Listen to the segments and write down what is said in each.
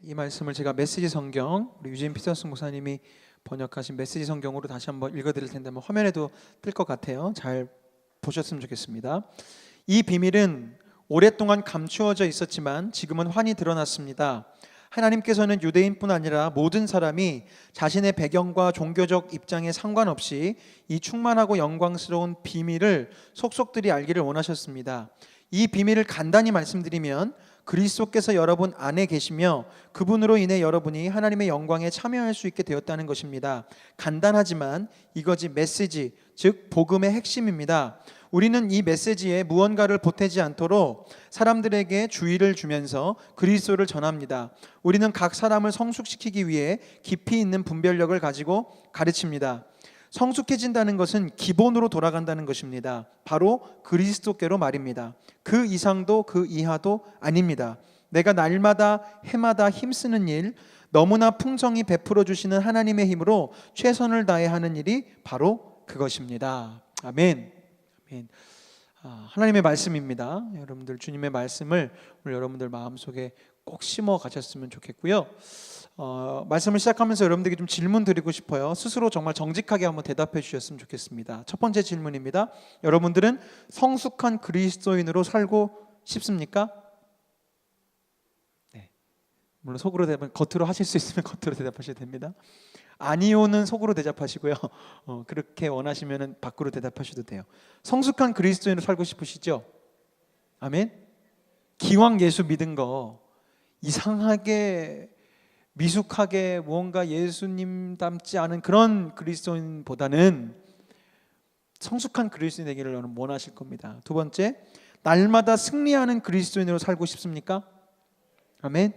이 말씀을 제가 메시지 성경, 우리 유진 피터슨 목사님이 번역하신 메시지 성경으로 다시 한번 읽어드릴 텐데 화면에도 뜰 것 같아요. 잘 보셨으면 좋겠습니다. 이 비밀은 오랫동안 감추어져 있었지만 지금은 환히 드러났습니다. 하나님께서는 유대인뿐 아니라 모든 사람이 자신의 배경과 종교적 입장에 상관없이 이 충만하고 영광스러운 비밀을 속속들이 알기를 원하셨습니다. 이 비밀을 간단히 말씀드리면 그리스도께서 여러분 안에 계시며 그분으로 인해 여러분이 하나님의 영광에 참여할 수 있게 되었다는 것입니다. 간단하지만 이것이 메시지, 즉 복음의 핵심입니다. 우리는 이 메시지에 무언가를 보태지 않도록 사람들에게 주의를 주면서 그리스도를 전합니다. 우리는 각 사람을 성숙시키기 위해 깊이 있는 분별력을 가지고 가르칩니다. 성숙해진다는 것은 기본으로 돌아간다는 것입니다. 바로 그리스도께로 말입니다. 그 이상도 그 이하도 아닙니다. 내가 날마다 해마다 힘쓰는 일, 너무나 풍성히 베풀어 주시는 하나님의 힘으로 최선을 다해 하는 일이 바로 그것입니다. 아멘. 아멘. 하나님의 말씀입니다. 여러분들 주님의 말씀을 오늘 여러분들 마음속에 꼭 심어 가셨으면 좋겠고요. 말씀을 시작하면서 여러분들에게 좀 질문 드리고 싶어요. 스스로 정말 정직하게 한번 대답해 주셨으면 좋겠습니다. 첫 번째 질문입니다. 여러분들은 성숙한 그리스도인으로 살고 싶습니까? 네. 물론 속으로 대답은 겉으로 하실 수 있으면 겉으로 대답하셔도 됩니다. 아니요는 속으로 대답하시고요. 그렇게 원하시면 밖으로 대답하셔도 돼요. 성숙한 그리스도인으로 살고 싶으시죠? 아멘. 기왕 예수 믿은 거 이상하게 미숙하게 무언가 예수님 닮지 않은 그런 그리스도인보다는 성숙한 그리스도인 되기를 여러분 원하실 겁니다. 두 번째, 날마다 승리하는 그리스도인으로 살고 싶습니까? 아멘.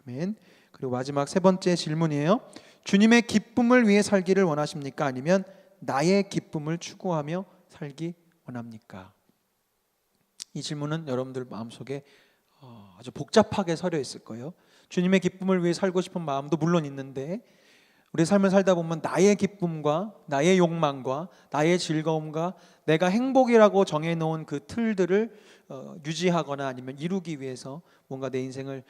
아멘. 그리고 마지막 세 번째 질문이에요. 주님의 기쁨을 위해 살기를 원하십니까? 아니면 나의 기쁨을 추구하며 살기 원합니까? 이 질문은 여러분들 마음속에 아주 복잡하게 서려 있을 거예요. 주님의 기쁨을 위해 살고 싶은 마음도 물론 있는데 우리 삶을 살다 보면 나의 기쁨과 나의 욕망과 나의 즐거움과 내가 행복이라고 정해놓은 그 틀들을 유지하거나 아니면 이루기 위해서 뭔가 내 인생을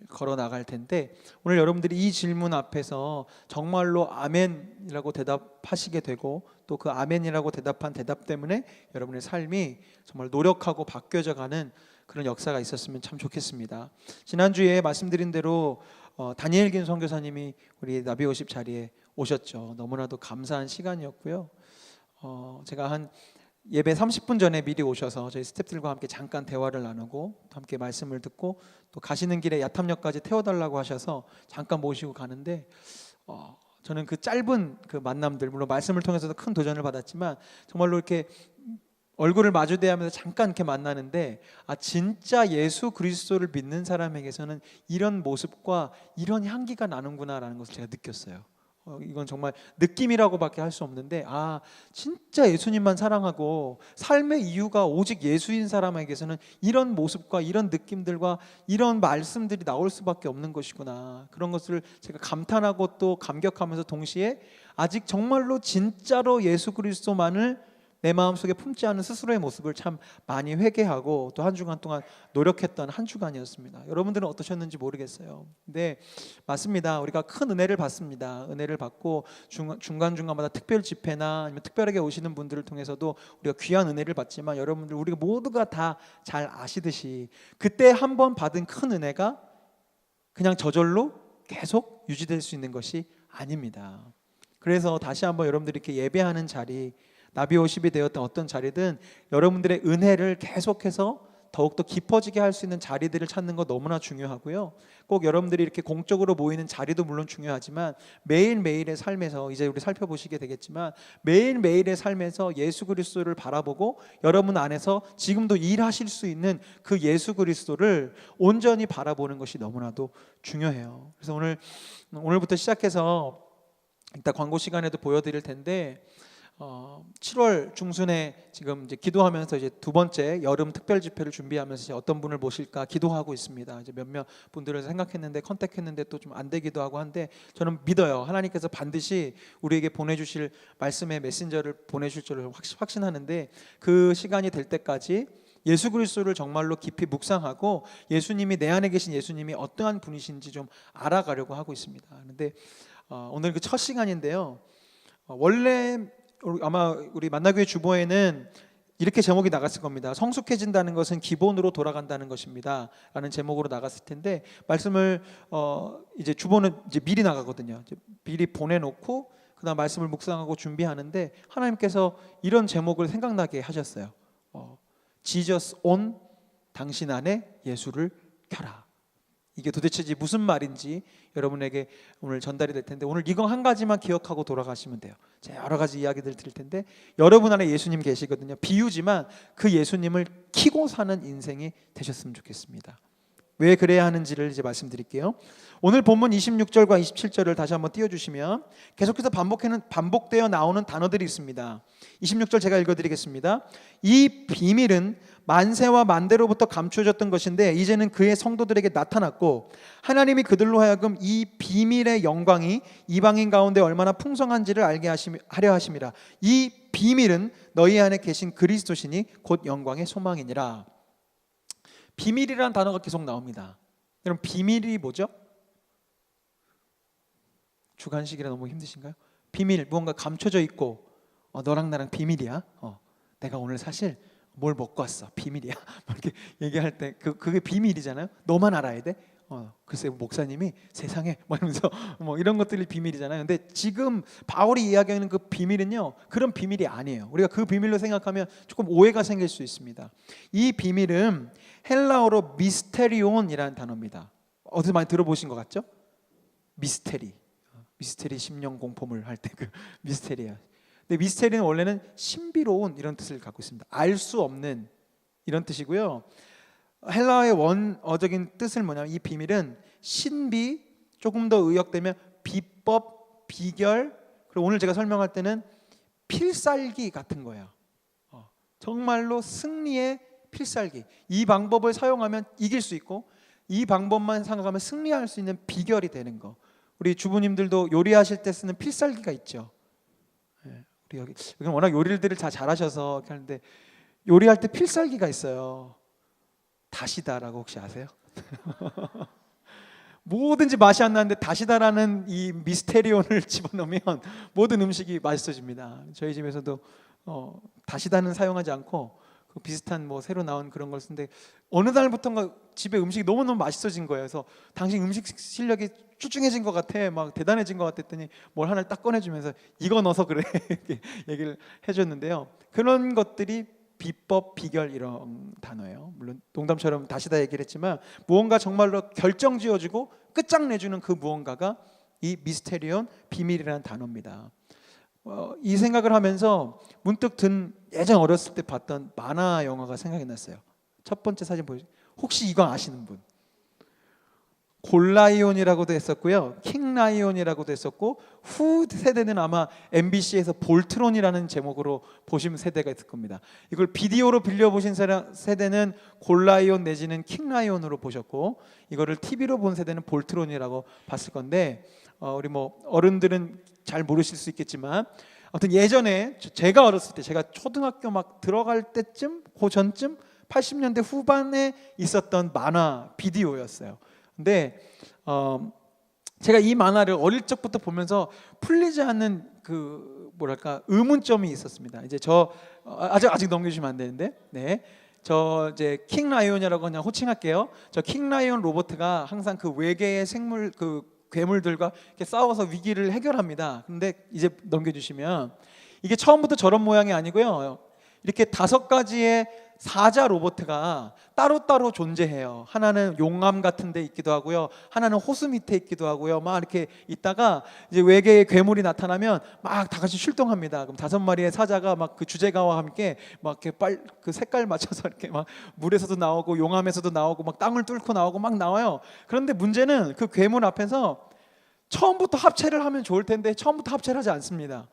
걸어 나갈 텐데 오늘 여러분들이 이 질문 앞에서 정말로 아멘이라고 대답하시게 되고 또 그 아멘이라고 대답한 대답 때문에 여러분의 삶이 정말 노력하고 바뀌어져 가는 그런 역사가 있었으면 참 좋겠습니다. 지난주에 말씀드린 대로 다니엘 긴 선교사님이 우리 나비50 자리에 오셨죠. 너무나도 감사한 시간이었고요. 제가 한 예배 30분 전에 미리 오셔서 저희 스태프들과 함께 잠깐 대화를 나누고 함께 말씀을 듣고 또 가시는 길에 야탐역까지 태워달라고 하셔서 잠깐 모시고 가는데 저는 그 짧은 그 만남들 물론 말씀을 통해서도 큰 도전을 받았지만 정말로 이렇게 얼굴을 마주대하면서 잠깐 이렇게 만나는데 진짜 예수 그리스도를 믿는 사람에게서는 이런 모습과 이런 향기가 나는구나라는 것을 제가 느꼈어요. 이건 정말 느낌이라고밖에 할 수 없는데 진짜 예수님만 사랑하고 삶의 이유가 오직 예수인 사람에게서는 이런 모습과 이런 느낌들과 이런 말씀들이 나올 수밖에 없는 것이구나. 그런 것을 제가 감탄하고 또 감격하면서 동시에 아직 정말로 진짜로 예수 그리스도만을 내 마음속에 품지 않은 스스로의 모습을 참 많이 회개하고 또 한 주간 동안 노력했던 한 주간이었습니다. 여러분들은 어떠셨는지 모르겠어요. 근데 맞습니다. 우리가 큰 은혜를 받습니다. 은혜를 받고 중간중간마다 특별 집회나 아니면 특별하게 오시는 분들을 통해서도 우리가 귀한 은혜를 받지만 여러분들 우리가 모두가 다 잘 아시듯이 그때 한 번 받은 큰 은혜가 그냥 저절로 계속 유지될 수 있는 것이 아닙니다. 그래서 다시 한번 여러분들이 이렇게 예배하는 자리 나비50이 되었던 어떤 자리든 여러분들의 은혜를 계속해서 더욱더 깊어지게 할 수 있는 자리들을 찾는 거 너무나 중요하고요. 꼭 여러분들이 이렇게 공적으로 모이는 자리도 물론 중요하지만 매일매일의 삶에서 이제 우리 살펴보시게 되겠지만 매일매일의 삶에서 예수 그리스도를 바라보고 여러분 안에서 지금도 일하실 수 있는 그 예수 그리스도를 온전히 바라보는 것이 너무나도 중요해요. 그래서 오늘부터 시작해서 이따 광고 시간에도 보여드릴 텐데 7월 중순에 지금 이제 기도하면서 이제 두 번째 여름 특별 집회를 준비하면서 이제 어떤 분을 모실까 기도하고 있습니다. 이제 몇몇 분들을 생각했는데 컨택했는데 또 좀 안 되기도 하고 한데 저는 믿어요. 하나님께서 반드시 우리에게 보내주실 말씀의 메신저를 보내실 줄을 확신하는데 그 시간이 될 때까지 예수 그리스도를 정말로 깊이 묵상하고 예수님이 내 안에 계신 예수님이 어떠한 분이신지 좀 알아가려고 하고 있습니다. 그런데 오늘 그 첫 시간인데요. 원래 아마 우리 만나교회 주보에는 이렇게 제목이 나갔을 겁니다. 성숙해진다는 것은 기본으로 돌아간다는 것입니다 라는 제목으로 나갔을 텐데, 말씀을 이제 주보는 이제 미리 나가거든요. 이제 미리 보내놓고 그다음 말씀을 묵상하고 준비하는데, 하나님께서 이런 제목을 생각나게 하셨어요. Jesus on, 당신 안에 예수를 켜라. 이게 도대체 무슨 말인지 여러분에게 오늘 전달이 될 텐데, 오늘 이거 한 가지만 기억하고 돌아가시면 돼요. 제가 여러 가지 이야기들 드릴 텐데, 여러분 안에 예수님 계시거든요. 비유지만 그 예수님을 키고 사는 인생이 되셨으면 좋겠습니다. 왜 그래야 하는지를 이제 말씀드릴게요. 오늘 본문 26절과 27절을 다시 한번 띄워주시면 계속해서 반복되어 나오는 단어들이 있습니다. 26절 제가 읽어드리겠습니다. 이 비밀은 만세와 만대로부터 감추어졌던 것인데 이제는 그의 성도들에게 나타났고, 하나님이 그들로 하여금 이 비밀의 영광이 이방인 가운데 얼마나 풍성한지를 알게 하려 하심이라. 이 비밀은 너희 안에 계신 그리스도시니 곧 영광의 소망이니라. 비밀이라는 단어가 계속 나옵니다. 여러분, 비밀이 뭐죠? 주관식이라 너무 힘드신가요? 비밀, 무언가 감춰져 있고 너랑 나랑 비밀이야. 내가 오늘 사실 뭘 먹고 왔어. 비밀이야. 이렇게 얘기할 때 그게 비밀이잖아요. 너만 알아야 돼. 글쎄 목사님이 세상에 이러면서 이런 것들이 비밀이잖아요. 근데 지금 바울이 이야기하는 그 비밀은요, 그런 비밀이 아니에요. 우리가 그 비밀로 생각하면 조금 오해가 생길 수 있습니다. 이 비밀은 헬라어로 미스테리온이라는 단어입니다. 어디서 많이 들어보신 것 같죠? 미스테리 심령 공포물 할 때 그 미스테리야. 근데 미스테리는 원래는 신비로운 이런 뜻을 갖고 있습니다. 알 수 없는 이런 뜻이고요. 헬라어의 원어적인 뜻은 뭐냐면, 이 비밀은 신비, 조금 더 의역되면 비법, 비결, 그리고 오늘 제가 설명할 때는 필살기 같은 거예요. 정말로 승리의 필살기. 이 방법을 사용하면 이길 수 있고, 이 방법만 생각하면 승리할 수 있는 비결이 되는 거. 우리 주부님들도 요리하실 때 쓰는 필살기가 있죠. 우리 여기 워낙 요리들을 다 잘하셔서 하는데, 요리할 때 필살기가 있어요. 다시다라고 혹시 아세요? 뭐든지 맛이 안 나는데 다시다라는 이 미스테리온을 집어넣으면 모든 음식이 맛있어집니다. 저희 집에서도 다시다는 사용하지 않고 그 비슷한 새로 나온 그런 걸 쓰는데, 어느 날부터인가 집에 음식이 너무너무 맛있어진 거예요. 그래서 당신 음식 실력이 출중해진 것 같아, 막 대단해진 것 같았더니 뭘 하나를 딱 꺼내주면서 이거 넣어서 그래 이렇게 얘기를 해줬는데요. 그런 것들이 비법, 비결 이런 단어예요. 물론 농담처럼 다시다 얘기를 했지만, 무언가 정말로 결정지어주고 끝장내주는 그 무언가가 이 미스테리온, 비밀이라는 단어입니다. 이 생각을 하면서 문득 든 예전 어렸을 때 봤던 만화 영화가 생각이 났어요. 첫 번째 사진 보여주세요. 혹시 이거 아시는 분? 골라이온이라고도 했었고요, 킹라이온이라고도 했었고, 후 세대는 아마 MBC에서 볼트론이라는 제목으로 보신 세대가 있을 겁니다. 이걸 비디오로 빌려보신 세대는 골라이온 내지는 킹라이온으로 보셨고, 이거를 TV로 본 세대는 볼트론이라고 봤을 건데, 우리 어른들은 잘 모르실 수 있겠지만, 아무튼 예전에 제가 어렸을 때, 제가 초등학교 막 들어갈 때쯤, 그 전쯤 80년대 후반에 있었던 만화 비디오였어요. 근데 제가 이 만화를 어릴 적부터 보면서 풀리지 않는 그 의문점이 있었습니다. 이제 아직 넘겨주시면 안 되는데, 저 이제 킹 라이온이라고 그냥 호칭할게요. 저 킹 라이온 로버트가 항상 그 외계의 생물, 그 괴물들과 이렇게 싸워서 위기를 해결합니다. 근데 이제 넘겨주시면, 이게 처음부터 저런 모양이 아니고요, 이렇게 5가지의 사자 로봇가 따로따로 존재해요. 하나는 용암 같은 데 있기도 하고요, 하나는 호수 밑에 있기도 하고요. 막 이렇게 있다가 이제 외계의 괴물이 나타나면 막 다 같이 출동합니다. 그럼 5마리의 사자가 막 그 주제가와 함께 막 이렇게 그 색깔 맞춰서 이렇게 막 물에서도 나오고 용암에서도 나오고 막 땅을 뚫고 나오고 막 나와요. 그런데 문제는 그 괴물 앞에서 처음부터 합체를 하면 좋을 텐데 처음부터 합체를 하지 않습니다.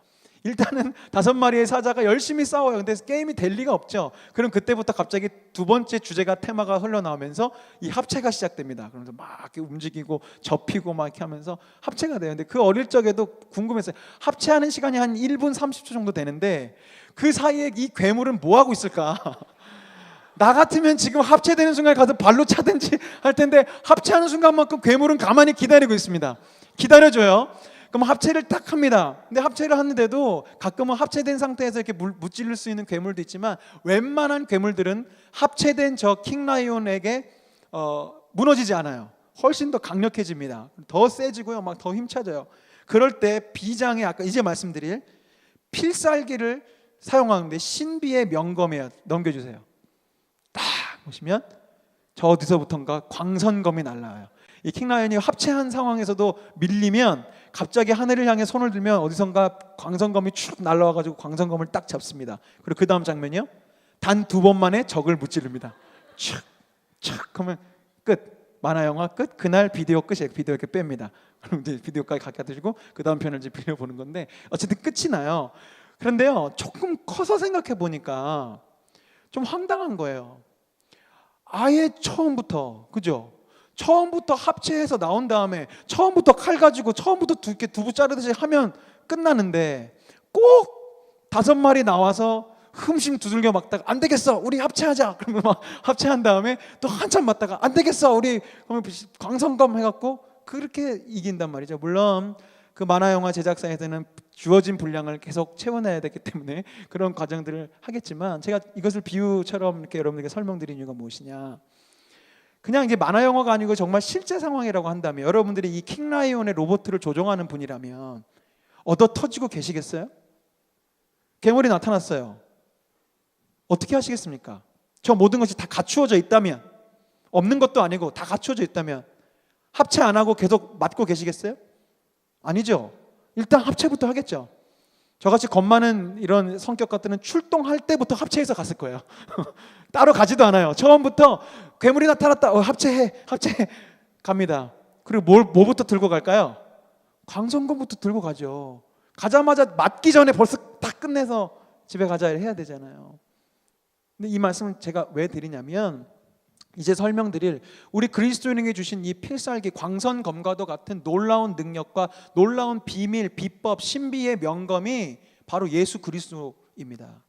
일단은 5마리의 사자가 열심히 싸워요. 근데 게임이 될 리가 없죠. 그럼 그때부터 갑자기 두 번째 주제가 테마가 흘러나오면서 이 합체가 시작됩니다. 그러면서 막 이렇게 움직이고 접히고 막 이렇게 하면서 합체가 돼요. 근데 그 어릴 적에도 궁금했어요. 합체하는 시간이 한 1분 30초 정도 되는데 그 사이에 이 괴물은 뭐 하고 있을까? 나 같으면 지금 합체되는 순간 가서 발로 차든지 할 텐데 합체하는 순간만큼 괴물은 가만히 기다리고 있습니다. 기다려줘요. 그럼 합체를 딱 합니다. 근데 합체를 하는데도 가끔은 합체된 상태에서 이렇게 무찌를 수 있는 괴물도 있지만 웬만한 괴물들은 합체된 저 킹라이온에게 무너지지 않아요. 훨씬 더 강력해집니다. 더 세지고요. 막 더 힘차져요. 그럴 때 비장의 아까 이제 말씀드릴 필살기를 사용하는데 신비의 명검에 넘겨주세요. 딱 보시면 저 어디서부턴가 광선검이 날라와요. 이 킹라이온이 합체한 상황에서도 밀리면 갑자기 하늘을 향해 손을 들면 어디선가 광선검이 쭉 날라와가지고 광선검을 딱 잡습니다. 그리고 그 다음 장면이요. 단 2번 만에 적을 무찌릅니다. 촥촥 하면 끝. 만화 영화 끝. 그날 비디오 끝이에요. 비디오 이렇게 뺍니다. 그럼 이제 비디오까지 갖다 드리고 그 다음 편을 이제 빌려보는 건데 어쨌든 끝이 나요. 그런데요, 조금 커서 생각해 보니까 좀 황당한 거예요. 아예 처음부터, 그죠? 처음부터 합체해서 나온 다음에 처음부터 칼 가지고 처음부터 이렇게 두부 자르듯이 하면 끝나는데 꼭 5마리 나와서 흠심 두들겨 맞다가 안 되겠어 우리 합체하자 그러면 막 합체한 다음에 또 한참 맞다가 안 되겠어 우리 그러면 광선검 해갖고 그렇게 이긴단 말이죠. 물론 그 만화 영화 제작사에서는 주어진 분량을 계속 채워내야 되기 때문에 그런 과정들을 하겠지만 제가 이것을 비유처럼 이렇게 여러분에게 설명드린 이유가 무엇이냐, 그냥 이제 만화 영화가 아니고 정말 실제 상황이라고 한다면 여러분들이 이 킹라이온의 로봇을 조종하는 분이라면 얻어 터지고 계시겠어요? 괴물이 나타났어요. 어떻게 하시겠습니까? 저 모든 것이 다 갖추어져 있다면, 없는 것도 아니고 다 갖추어져 있다면 합체 안 하고 계속 맞고 계시겠어요? 아니죠. 일단 합체부터 하겠죠. 저같이 겁 많은 이런 성격 같은 출동할 때부터 합체해서 갔을 거예요. 따로 가지도 않아요. 처음부터 괴물이 나타났다. 합체해 갑니다. 그리고 뭐부터 들고 갈까요? 광선검부터 들고 가죠. 가자마자 맞기 전에 벌써 다 끝내서 집에 가자 해야 되잖아요. 근데 이 말씀을 제가 왜 드리냐면 이제 설명드릴 우리 그리스도인에게 주신 이 필살기 광선검과도 같은 놀라운 능력과 놀라운 비밀, 비법, 신비의 명검이 바로 예수 그리스도입니다.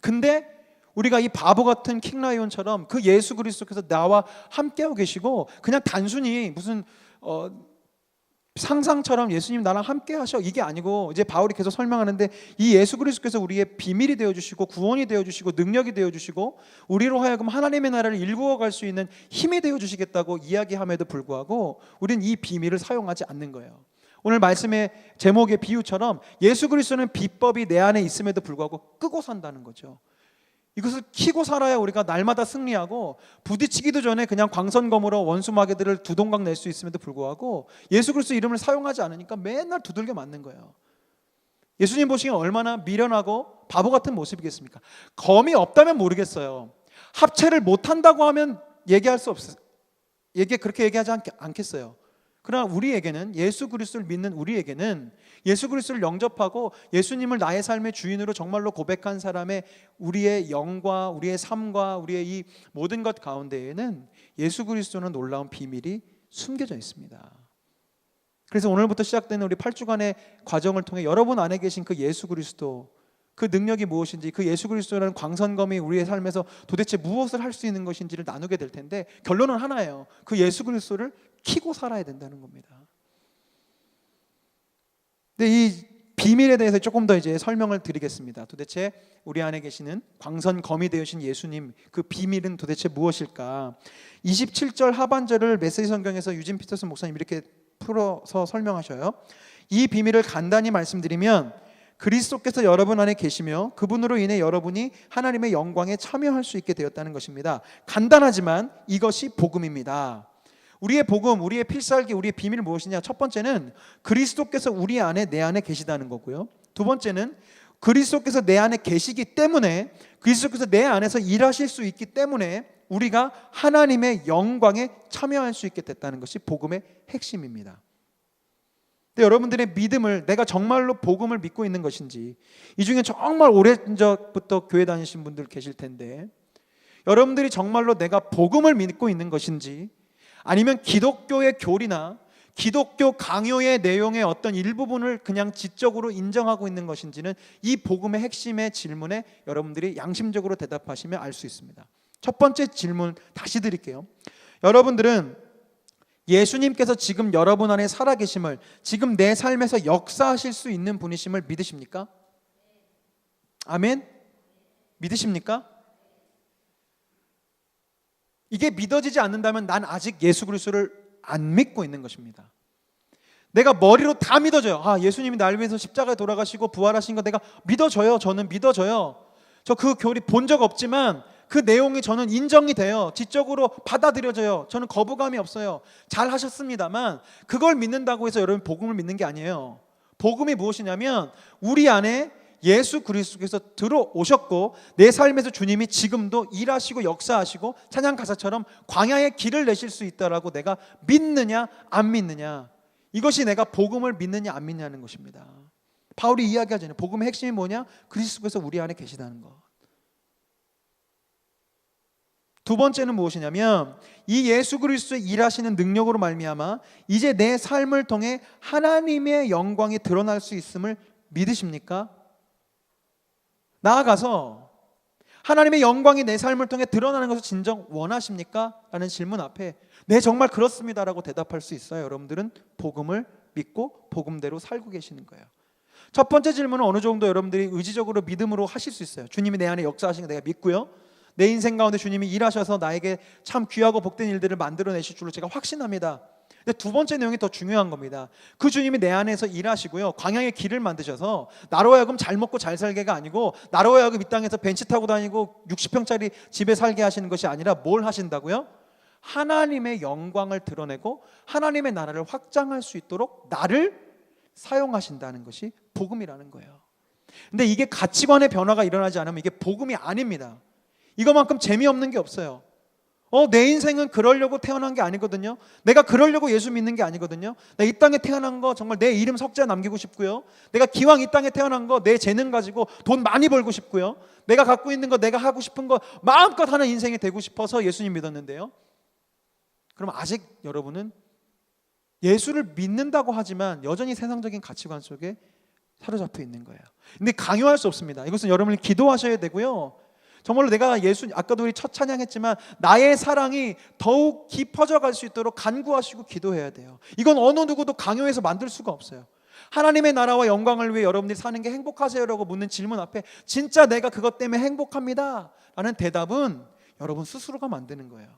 근데 우리가 이 바보 같은 킹라이온처럼 그 예수 그리스도께서 나와 함께하고 계시고 그냥 단순히 무슨 상상처럼 예수님 나랑 함께 하셔 이게 아니고 이제 바울이 계속 설명하는데 이 예수 그리스도께서 우리의 비밀이 되어주시고 구원이 되어주시고 능력이 되어주시고 우리로 하여금 하나님의 나라를 일구어 갈 수 있는 힘이 되어주시겠다고 이야기함에도 불구하고 우리는 이 비밀을 사용하지 않는 거예요. 오늘 말씀의 제목의 비유처럼 예수 그리스도는 비법이 내 안에 있음에도 불구하고 끄고 산다는 거죠. 이것을 키고 살아야 우리가 날마다 승리하고 부딪히기도 전에 그냥 광선검으로 원수 마귀들을 두 동강 낼 수 있음에도 불구하고 예수 그리스도 이름을 사용하지 않으니까 맨날 두들겨 맞는 거예요. 예수님 보시기엔 얼마나 미련하고 바보 같은 모습이겠습니까? 검이 없다면 모르겠어요. 합체를 못한다고 하면 얘기할 수 없어요. 그렇게 얘기하지 않겠어요. 그러나 우리에게는 예수 그리스도를 믿는 우리에게는 예수 그리스도를 영접하고 예수님을 나의 삶의 주인으로 정말로 고백한 사람의 우리의 영과 우리의 삶과 우리의 이 모든 것 가운데에는 예수 그리스도는 놀라운 비밀이 숨겨져 있습니다. 그래서 오늘부터 시작되는 우리 8주간의 과정을 통해 여러분 안에 계신 그 예수 그리스도, 그 능력이 무엇인지, 그 예수 그리스도라는 광선검이 우리의 삶에서 도대체 무엇을 할 수 있는 것인지를 나누게 될 텐데 결론은 하나예요. 그 예수 그리스도를 키고 살아야 된다는 겁니다. 근데 이 비밀에 대해서 조금 더 이제 설명을 드리겠습니다. 도대체 우리 안에 계시는 광선검이 되으신 예수님 그 비밀은 도대체 무엇일까? 27절 하반절을 메시지 성경에서 유진 피터슨 목사님 이렇게 풀어서 설명하셔요. 이 비밀을 간단히 말씀드리면 그리스도께서 여러분 안에 계시며 그분으로 인해 여러분이 하나님의 영광에 참여할 수 있게 되었다는 것입니다. 간단하지만 이것이 복음입니다. 우리의 복음, 우리의 필살기, 우리의 비밀이 무엇이냐? 첫 번째는 그리스도께서 우리 안에 내 안에 계시다는 거고요. 두 번째는 그리스도께서 내 안에 계시기 때문에 그리스도께서 내 안에서 일하실 수 있기 때문에 우리가 하나님의 영광에 참여할 수 있게 됐다는 것이 복음의 핵심입니다. 근데 여러분들의 믿음을 내가 정말로 복음을 믿고 있는 것인지, 이 중에 정말 오래전부터 교회 다니신 분들 계실 텐데 여러분들이 정말로 내가 복음을 믿고 있는 것인지 아니면 기독교의 교리나 기독교 강요의 내용의 어떤 일부분을 그냥 지적으로 인정하고 있는 것인지는 이 복음의 핵심의 질문에 여러분들이 양심적으로 대답하시면 알 수 있습니다. 첫 번째 질문 다시 드릴게요. 여러분들은 예수님께서 지금 여러분 안에 살아계심을, 지금 내 삶에서 역사하실 수 있는 분이심을 믿으십니까? 아멘? 믿으십니까? 이게 믿어지지 않는다면 난 아직 예수 그리스도를 안 믿고 있는 것입니다. 내가 머리로 다 믿어져요. 예수님이 날 위해서 십자가에 돌아가시고 부활하신 거 내가 믿어져요. 저는 믿어져요. 저 그 교리 본 적 없지만 그 내용이 저는 인정이 돼요. 지적으로 받아들여져요. 저는 거부감이 없어요. 잘 하셨습니다만 그걸 믿는다고 해서 여러분 복음을 믿는 게 아니에요. 복음이 무엇이냐면 우리 안에 예수 그리스도께서 들어오셨고 내 삶에서 주님이 지금도 일하시고 역사하시고 찬양 가사처럼 광야의 길을 내실 수 있다라고 내가 믿느냐 안 믿느냐, 이것이 내가 복음을 믿느냐 안 믿느냐는 것입니다. 바울이 이야기하잖아요. 복음의 핵심이 뭐냐? 그리스도께서 우리 안에 계시다는 것. 두 번째는 무엇이냐면 이 예수 그리스도의 일하시는 능력으로 말미암아 이제 내 삶을 통해 하나님의 영광이 드러날 수 있음을 믿으십니까? 나아가서 하나님의 영광이 내 삶을 통해 드러나는 것을 진정 원하십니까? 라는 질문 앞에 네, 정말 그렇습니다라고 대답할 수 있어요. 여러분들은 복음을 믿고 복음대로 살고 계시는 거예요. 첫 번째 질문은 어느 정도 여러분들이 의지적으로 믿음으로 하실 수 있어요. 주님이 내 안에 역사하시는 거 내가 믿고요, 내 인생 가운데 주님이 일하셔서 나에게 참 귀하고 복된 일들을 만들어내실 줄로 제가 확신합니다. 근데 두 번째 내용이 더 중요한 겁니다. 그 주님이 내 안에서 일하시고요, 광야의 길을 만드셔서 나로 하여금 잘 먹고 잘 살게가 아니고 나로 하여금 이 땅에서 벤치 타고 다니고 60평짜리 집에 살게 하시는 것이 아니라 뭘 하신다고요? 하나님의 영광을 드러내고 하나님의 나라를 확장할 수 있도록 나를 사용하신다는 것이 복음이라는 거예요. 근데 이게 가치관의 변화가 일어나지 않으면 이게 복음이 아닙니다. 이거만큼 재미없는 게 없어요. 내 인생은 그러려고 태어난 게 아니거든요. 내가 그러려고 예수 믿는 게 아니거든요. 내가 이 땅에 태어난 거 정말 내 이름 석자에 남기고 싶고요, 내가 기왕 이 땅에 태어난 거 내 재능 가지고 돈 많이 벌고 싶고요, 내가 갖고 있는 거 내가 하고 싶은 거 마음껏 하는 인생이 되고 싶어서 예수님 믿었는데요, 그럼 아직 여러분은 예수를 믿는다고 하지만 여전히 세상적인 가치관 속에 사로잡혀 있는 거예요. 근데 강요할 수 없습니다. 이것은 여러분이 기도하셔야 되고요, 정말로 내가 예수, 아까도 우리 첫 찬양했지만 나의 사랑이 더욱 깊어져 갈 수 있도록 간구하시고 기도해야 돼요. 이건 어느 누구도 강요해서 만들 수가 없어요. 하나님의 나라와 영광을 위해 여러분들이 사는 게 행복하세요라고 묻는 질문 앞에 진짜 내가 그것 때문에 행복합니다 라는 대답은 여러분 스스로가 만드는 거예요.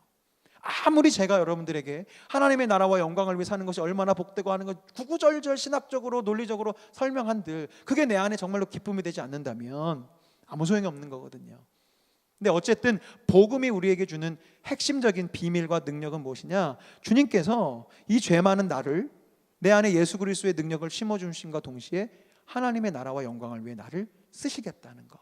아무리 제가 여러분들에게 하나님의 나라와 영광을 위해 사는 것이 얼마나 복되고 하는 것 구구절절 신학적으로 논리적으로 설명한들 그게 내 안에 정말로 기쁨이 되지 않는다면 아무 소용이 없는 거거든요. 근데 어쨌든 복음이 우리에게 주는 핵심적인 비밀과 능력은 무엇이냐? 주님께서 이 죄 많은 나를 내 안에 예수 그리스도의 능력을 심어주심과 동시에 하나님의 나라와 영광을 위해 나를 쓰시겠다는 거.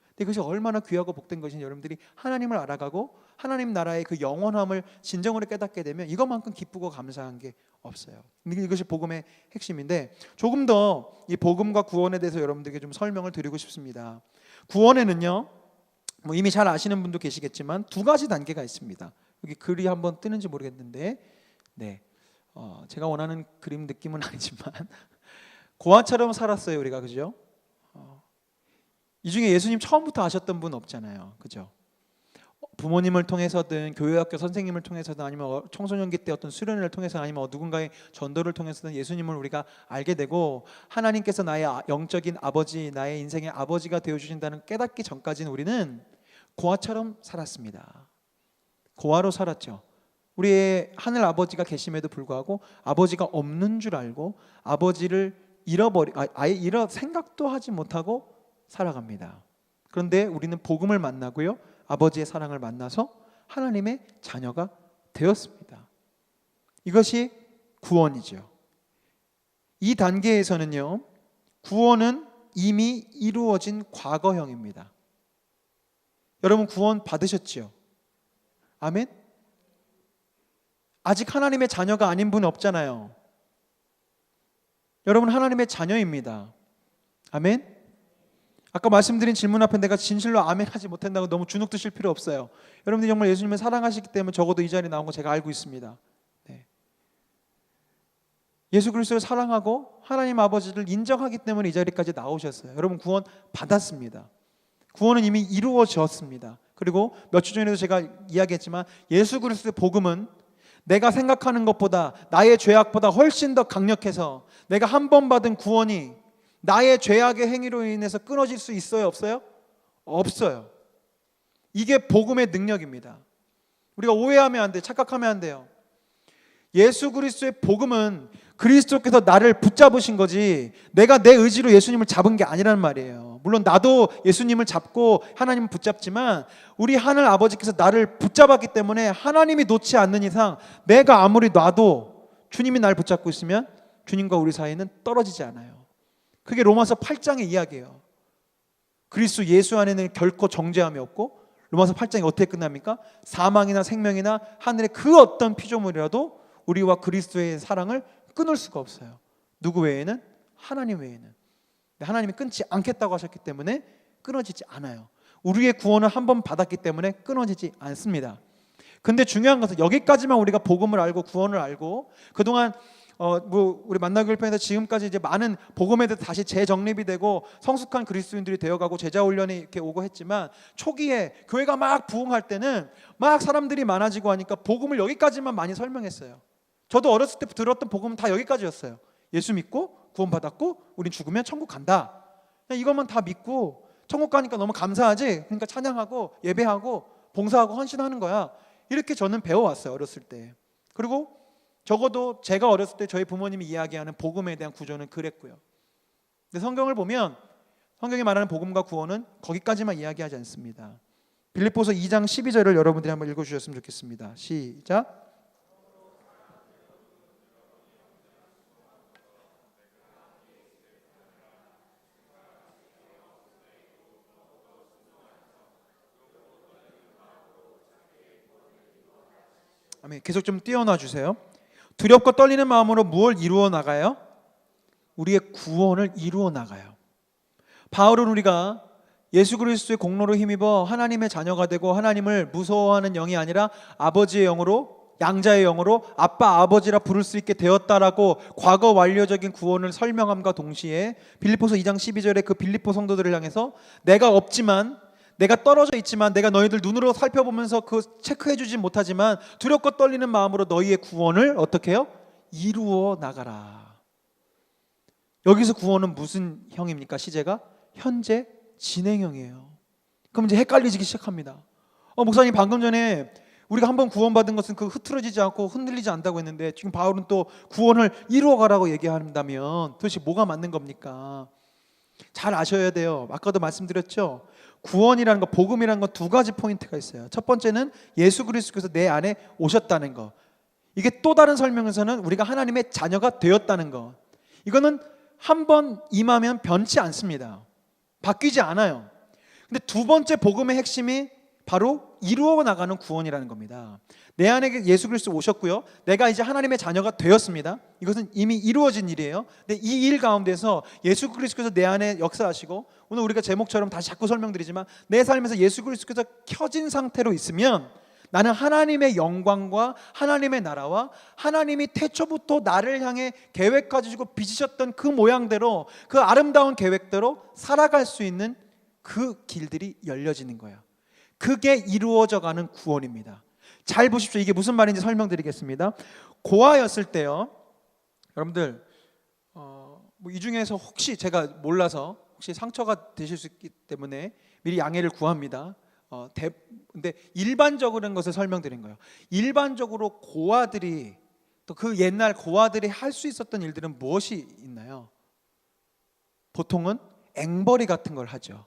근데 그것이 얼마나 귀하고 복된 것인지 여러분들이 하나님을 알아가고 하나님 나라의 그 영원함을 진정으로 깨닫게 되면 이것만큼 기쁘고 감사한 게 없어요. 이것이 복음의 핵심인데 조금 더 이 복음과 구원에 대해서 여러분들에게 좀 설명을 드리고 싶습니다. 구원에는요, 이미 잘 아시는 분도 계시겠지만 두 가지 단계가 있습니다. 여기 글이 한번 뜨는지 모르겠는데, 네, 제가 원하는 그림 느낌은 아니지만 고아처럼 살았어요, 우리가. 그죠? 이 중에 예수님 처음부터 아셨던 분 없잖아요, 그죠? 부모님을 통해서든 교회학교 선생님을 통해서든 아니면 청소년기 때 어떤 수련회를 통해서 아니면 누군가의 전도를 통해서든 예수님을 우리가 알게 되고 하나님께서 나의 영적인 아버지, 나의 인생의 아버지가 되어주신다는 깨닫기 전까지는 우리는 고아처럼 살았습니다. 고아로 살았죠. 우리의 하늘 아버지가 계심에도 불구하고 아버지가 없는 줄 알고 아버지를 아예 생각도 하지 못하고 살아갑니다. 그런데 우리는 복음을 만나고요, 아버지의 사랑을 만나서 하나님의 자녀가 되었습니다. 이것이 구원이죠. 이 단계에서는요, 구원은 이미 이루어진 과거형입니다. 여러분 구원 받으셨지요? 아멘? 아직 하나님의 자녀가 아닌 분 없잖아요. 여러분 하나님의 자녀입니다. 아멘? 아까 말씀드린 질문 앞에 내가 진실로 아멘 하지 못한다고 너무 주눅 드실 필요 없어요. 여러분들이 정말 예수님을 사랑하시기 때문에 적어도 이 자리에 나온 거 제가 알고 있습니다. 네. 예수 그리스도를 사랑하고 하나님 아버지를 인정하기 때문에 이 자리까지 나오셨어요. 여러분 구원 받았습니다. 구원은 이미 이루어졌습니다. 그리고 몇 주 전에도 제가 이야기했지만 예수 그리스도의 복음은 내가 생각하는 것보다 나의 죄악보다 훨씬 더 강력해서 내가 한 번 받은 구원이 나의 죄악의 행위로 인해서 끊어질 수 있어요? 없어요? 없어요. 이게 복음의 능력입니다. 우리가 오해하면 안 돼요. 착각하면 안 돼요. 예수 그리스도의 복음은 그리스도께서 나를 붙잡으신 거지 내가 내 의지로 예수님을 잡은 게 아니란 말이에요. 물론 나도 예수님을 잡고 하나님을 붙잡지만 우리 하늘 아버지께서 나를 붙잡았기 때문에 하나님이 놓지 않는 이상 내가 아무리 놔도 주님이 나를 붙잡고 있으면 주님과 우리 사이는 떨어지지 않아요. 그게 로마서 8장의 이야기예요. 그리스도 예수 안에는 결코 정죄함이 없고 로마서 8장이 어떻게 끝납니까? 사망이나 생명이나 하늘의 그 어떤 피조물이라도 우리와 그리스도의 사랑을 끊을 수가 없어요. 누구 외에는? 하나님 외에는. 하나님이 끊지 않겠다고 하셨기 때문에 끊어지지 않아요. 우리의 구원을 한번 받았기 때문에 끊어지지 않습니다. 근데 중요한 것은 여기까지만 우리가 복음을 알고 구원을 알고 그동안 우리 만나교회 편에서 지금까지 이제 많은 복음에 대해서 다시 재정립이 되고 성숙한 그리스도인들이 되어가고 제자 훈련이 이렇게 오고 했지만 초기에 교회가 막 부흥할 때는 막 사람들이 많아지고 하니까 복음을 여기까지만 많이 설명했어요. 저도 어렸을 때 들었던 복음은 다 여기까지였어요. 예수 믿고 구원받았고 우린 죽으면 천국 간다. 그냥 이것만 다 믿고 천국 가니까 너무 감사하지. 그러니까 찬양하고 예배하고 봉사하고 헌신하는 거야. 이렇게 저는 배워왔어요. 어렸을 때. 그리고 적어도 제가 어렸을 때 저희 부모님이 이야기하는 복음에 대한 구조는 그랬고요. 근데 성경을 보면 성경이 말하는 복음과 구원은 거기까지만 이야기하지 않습니다. 빌립보서 2장 12절을 여러분들이 한번 읽어주셨으면 좋겠습니다. 시작. 아멘. 계속 좀 띄워놔 주세요. 두렵고 떨리는 마음으로 무엇을 이루어 나가요? 우리의 구원을 이루어 나가요. 바울은 우리가 예수 그리스도의 공로로 힘입어 하나님의 자녀가 되고 하나님을 무서워하는 영이 아니라 아버지의 영으로 양자의 영으로 아빠 아버지라 부를 수 있게 되었다라고 과거 완료적인 구원을 설명함과 동시에 빌립보서 2장 12절에 그 빌립보 성도들을 향해서 내가 없지만 내가 떨어져 있지만 내가 너희들 눈으로 살펴보면서 그 체크해주지 못하지만 두렵고 떨리는 마음으로 너희의 구원을 어떻게 해요? 이루어 나가라. 여기서 구원은 무슨 형입니까? 시제가? 현재 진행형이에요. 그럼 이제 헷갈리기 시작합니다. 목사님 방금 전에 우리가 한번 구원받은 것은 그 흐트러지지 않고 흔들리지 않다고 했는데 지금 바울은 또 구원을 이루어 가라고 얘기한다면 도대체 뭐가 맞는 겁니까? 잘 아셔야 돼요. 아까도 말씀드렸죠. 구원이라는 거, 복음이라는 거 두 가지 포인트가 있어요. 첫 번째는 예수 그리스도께서 내 안에 오셨다는 거. 이게 또 다른 설명에서는 우리가 하나님의 자녀가 되었다는 거. 이거는 한 번 임하면 변치 않습니다. 바뀌지 않아요. 근데 두 번째 복음의 핵심이 바로 이루어 나가는 구원이라는 겁니다. 내 안에 예수 그리스도 오셨고요. 내가 이제 하나님의 자녀가 되었습니다. 이것은 이미 이루어진 일이에요. 근데 이 일 가운데서 예수 그리스도께서 내 안에 역사하시고 오늘 우리가 제목처럼 다시 자꾸 설명드리지만 내 삶에서 예수 그리스도께서 켜진 상태로 있으면 나는 하나님의 영광과 하나님의 나라와 하나님이 태초부터 나를 향해 계획 가지고 빚으셨던 그 모양대로 그 아름다운 계획대로 살아갈 수 있는 그 길들이 열려지는 거예요. 그게 이루어져 가는 구원입니다. 잘 보십시오. 이게 무슨 말인지 설명드리겠습니다. 고아였을 때요. 여러분들 이 중에서 혹시 제가 몰라서 혹시 상처가 되실 수 있기 때문에 미리 양해를 구합니다. 근데 일반적으로는 것을 설명드린 거예요. 일반적으로 고아들이 또 그 옛날 고아들이 할 수 있었던 일들은 무엇이 있나요? 보통은 앵벌이 같은 걸 하죠.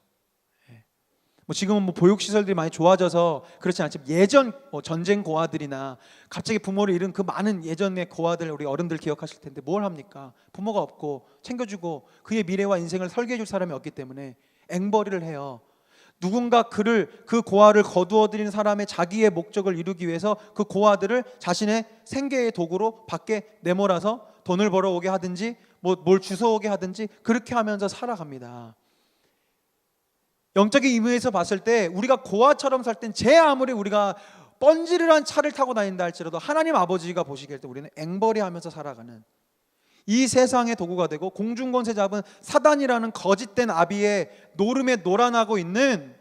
지금은 보육시설들이 많이 좋아져서 그렇지 않지만 예전 전쟁 고아들이나 갑자기 부모를 잃은 그 많은 예전의 고아들 우리 어른들 기억하실 텐데 뭘 합니까? 부모가 없고 챙겨주고 그의 미래와 인생을 설계해줄 사람이 없기 때문에 앵벌이를 해요. 누군가 그 고아를 거두어들인 사람의 자기의 목적을 이루기 위해서 그 고아들을 자신의 생계의 도구로 밖에 내몰아서 돈을 벌어오게 하든지 뭘 주워오게 하든지 그렇게 하면서 살아갑니다. 영적인 의미에서 봤을 때 우리가 고아처럼 살 땐 제 아무리 우리가 번지르한 차를 타고 다닌다 할지라도 하나님 아버지가 보시기에 우리는 앵벌이 하면서 살아가는 이 세상의 도구가 되고 공중권세 잡은 사단이라는 거짓된 아비의 노름에 놀아나고 있는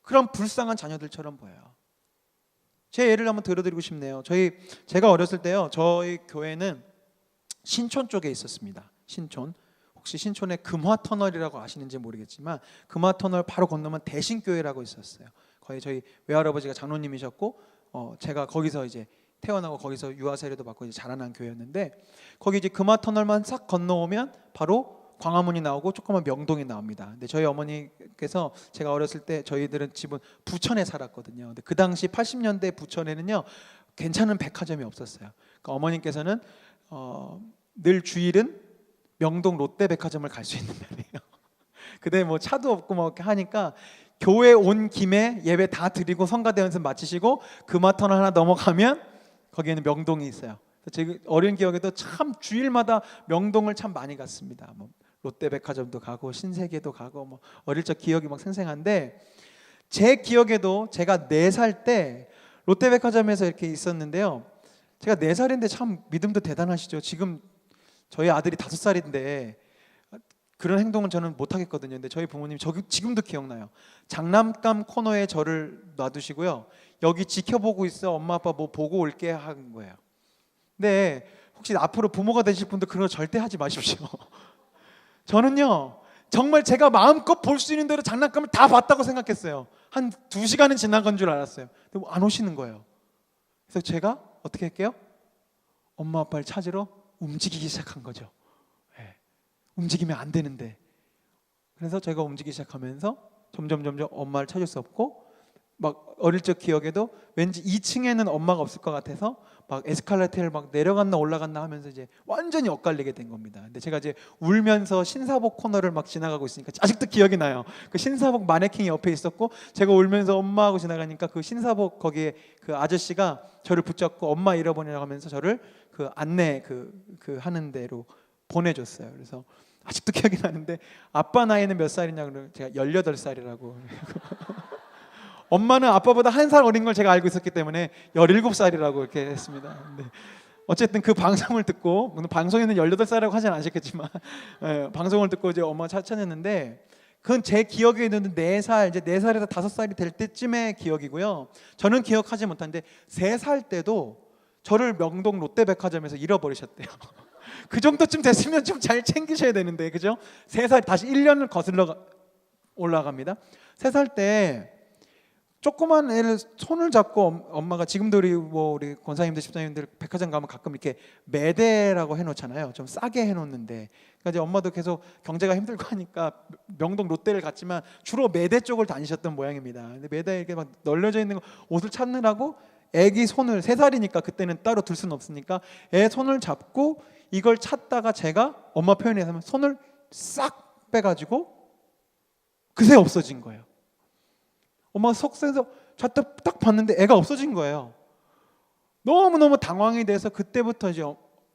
그런 불쌍한 자녀들처럼 보여요. 제 예를 한번 들어드리고 싶네요. 제가 어렸을 때요, 저희 교회는 신촌 쪽에 있었습니다. 신촌. 혹시 신촌에 금화터널이라고 아시는지 모르겠지만 금화터널 바로 건너면 대신교회라고 있었어요. 거기 저희 외할아버지가 장로님이셨고 제가 거기서 이제 태어나고 거기서 유아 세례도 받고 이제 자라난 교회였는데, 거기 이제 금화터널만 싹 건너오면 바로 광화문이 나오고 조그만 명동이 나옵니다. 근데 저희 어머니께서, 제가 어렸을 때 저희들은 집은 부천에 살았거든요. 근데 그 당시 80년대 부천에는요 괜찮은 백화점이 없었어요. 그러니까 어머님께서는 늘 주일은 명동 롯데백화점을 갈 수 있는 날이에요. 그때 뭐 차도 없고 뭐 이렇게 하니까 교회 온 김에 예배 다 드리고 성가대 연습 마치시고 금화터널 하나 넘어가면 거기에는 명동이 있어요. 제가 어린 기억에도 참 주일마다 명동을 참 많이 갔습니다. 뭐 롯데백화점도 가고 신세계도 가고 뭐 어릴 적 기억이 막 생생한데, 제 기억에도 제가 4살 때 롯데백화점에서 이렇게 있었는데요. 제가 4살인데 참 믿음도 대단하시죠. 지금 저희 아들이 5살인데 그런 행동은 저는 못 하겠거든요. 근데 저희 부모님 지금도 기억나요. 장난감 코너에 저를 놔두시고요. 여기 지켜보고 있어. 엄마 아빠 뭐 보고 올게 한 거예요. 근데 혹시 앞으로 부모가 되실 분들 그런 거 절대 하지 마십시오. 저는요 정말 제가 마음껏 볼 수 있는 대로 장난감을 다 봤다고 생각했어요. 한 2시간은 지난 건 줄 알았어요. 근데 안 오시는 거예요. 그래서 제가 어떻게 할게요? 엄마 아빠를 찾으러 움직이기 시작한 거죠. 네. 움직이면 안 되는데. 그래서 제가 움직이기 시작하면서 점점 엄마를 찾을 수 없고, 막 어릴 적 기억에도 왠지 2층에는 엄마가 없을 것 같아서 막 에스컬레이터를 막 내려갔나 올라갔나 하면서 이제 완전히 엇갈리게 된 겁니다. 근데 제가 이제 울면서 신사복 코너를 막 지나가고 있으니까 아직도 기억이 나요. 그 신사복 마네킹이 옆에 있었고 제가 울면서 엄마하고 지나가니까 그 신사복 거기에 그 아저씨가 저를 붙잡고 엄마 잃어버리라고 하면서 저를 그 안내 그 하는 데로 보내줬어요. 그래서 아직도 기억이 나는데, 아빠 나이는 몇 살이냐 그러면 제가 18살이라고. 엄마는 아빠보다 1살 어린 걸 제가 알고 있었기 때문에 17살이라고 이렇게 했습니다. 근데 어쨌든 그 방송을 듣고, 물론 방송에는 18살이라고 하진 않으셨겠지만 방송을 듣고 이제 엄마 찾아냈는데, 그건 제 기억에 있는 4살, 이제 4살에서 5살이 될 때쯤의 기억이고요. 저는 기억하지 못하는데 3살 때도 저를 명동 롯데백화점에서 잃어버리셨대요. 그 정도쯤 됐으면 좀 잘 챙기셔야 되는데, 그죠? 3살 다시 1년을 거슬러 올라갑니다. 3살 때 조그만 애를 손을 잡고 엄마가, 지금도 우리 권사님들 집사님들 백화점 가면 가끔 이렇게 매대라고 해놓잖아요. 좀 싸게 해놓는데, 그러니까 이제 엄마도 계속 경제가 힘들고 하니까 명동 롯데를 갔지만 주로 매대 쪽을 다니셨던 모양입니다. 근데 매대에 이렇게 막 널려져 있는 옷을 찾느라고 애기 손을, 3살이니까 그때는 따로 둘 수는 없으니까 애 손을 잡고 이걸 찾다가 제가 엄마 표현에 의하면 손을 싹 빼가지고 그새 없어진 거예요. 엄마가 속세서 딱 봤는데 애가 없어진 거예요. 너무너무 당황이 돼서 그때부터 이제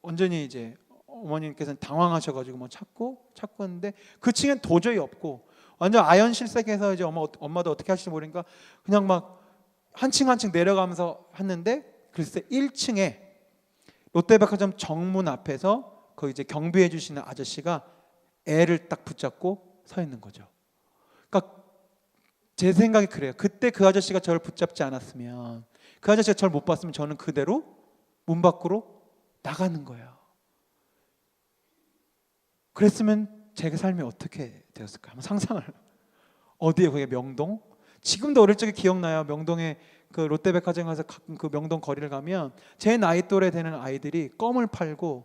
완전히 이제 어머님께서는 당황하셔가지고 뭐 찾고 했는데 그 층엔 도저히 없고, 완전 아연실색해서 이제 엄마도 어떻게 하실지 모르니까 그냥 막 한 층 한 층 내려가면서 했는데, 글쎄 1층에 롯데백화점 정문 앞에서 그 이제 경비해 주시는 아저씨가 애를 딱 붙잡고 서 있는 거죠. 그러니까 제 생각이 그래요. 그때 그 아저씨가 저를 붙잡지 않았으면, 그 아저씨가 저를 못 봤으면 저는 그대로 문 밖으로 나가는 거예요. 그랬으면 제 삶이 어떻게 되었을까? 한번 상상을. 어디에, 그게 명동? 지금도 어릴 적에 기억나요. 명동에 그 롯데백화점 가서 가끔 그 명동 거리를 가면 제 나이 또래 되는 아이들이 껌을 팔고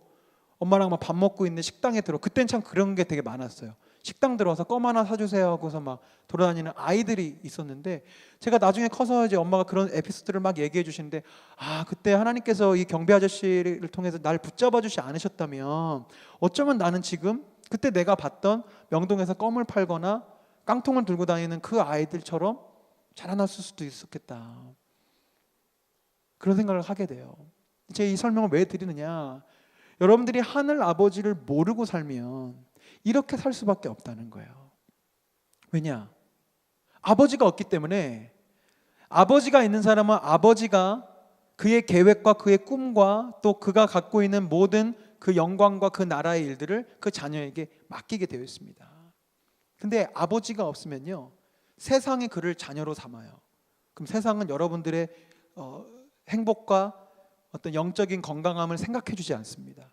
엄마랑 막 밥 먹고 있는 식당에 그땐 참 그런 게 되게 많았어요. 식당 들어와서 껌 하나 사주세요 하고서 막 돌아다니는 아이들이 있었는데, 제가 나중에 커서 이제 엄마가 그런 에피소드를 막 얘기해 주시는데, 그때 하나님께서 이 경비 아저씨를 통해서 날 붙잡아 주지 않으셨다면 어쩌면 나는 지금 그때 내가 봤던 명동에서 껌을 팔거나 깡통을 들고 다니는 그 아이들처럼 자라났을 수도 있었겠다, 그런 생각을 하게 돼요. 제가 이 설명을 왜 드리느냐, 여러분들이 하늘 아버지를 모르고 살면 이렇게 살 수밖에 없다는 거예요. 왜냐? 아버지가 없기 때문에. 아버지가 있는 사람은 아버지가 그의 계획과 그의 꿈과 또 그가 갖고 있는 모든 그 영광과 그 나라의 일들을 그 자녀에게 맡기게 되어 있습니다. 근데 아버지가 없으면요, 세상이 그를 자녀로 삼아요. 그럼 세상은 여러분들의 행복과 어떤 영적인 건강함을 생각해 주지 않습니다.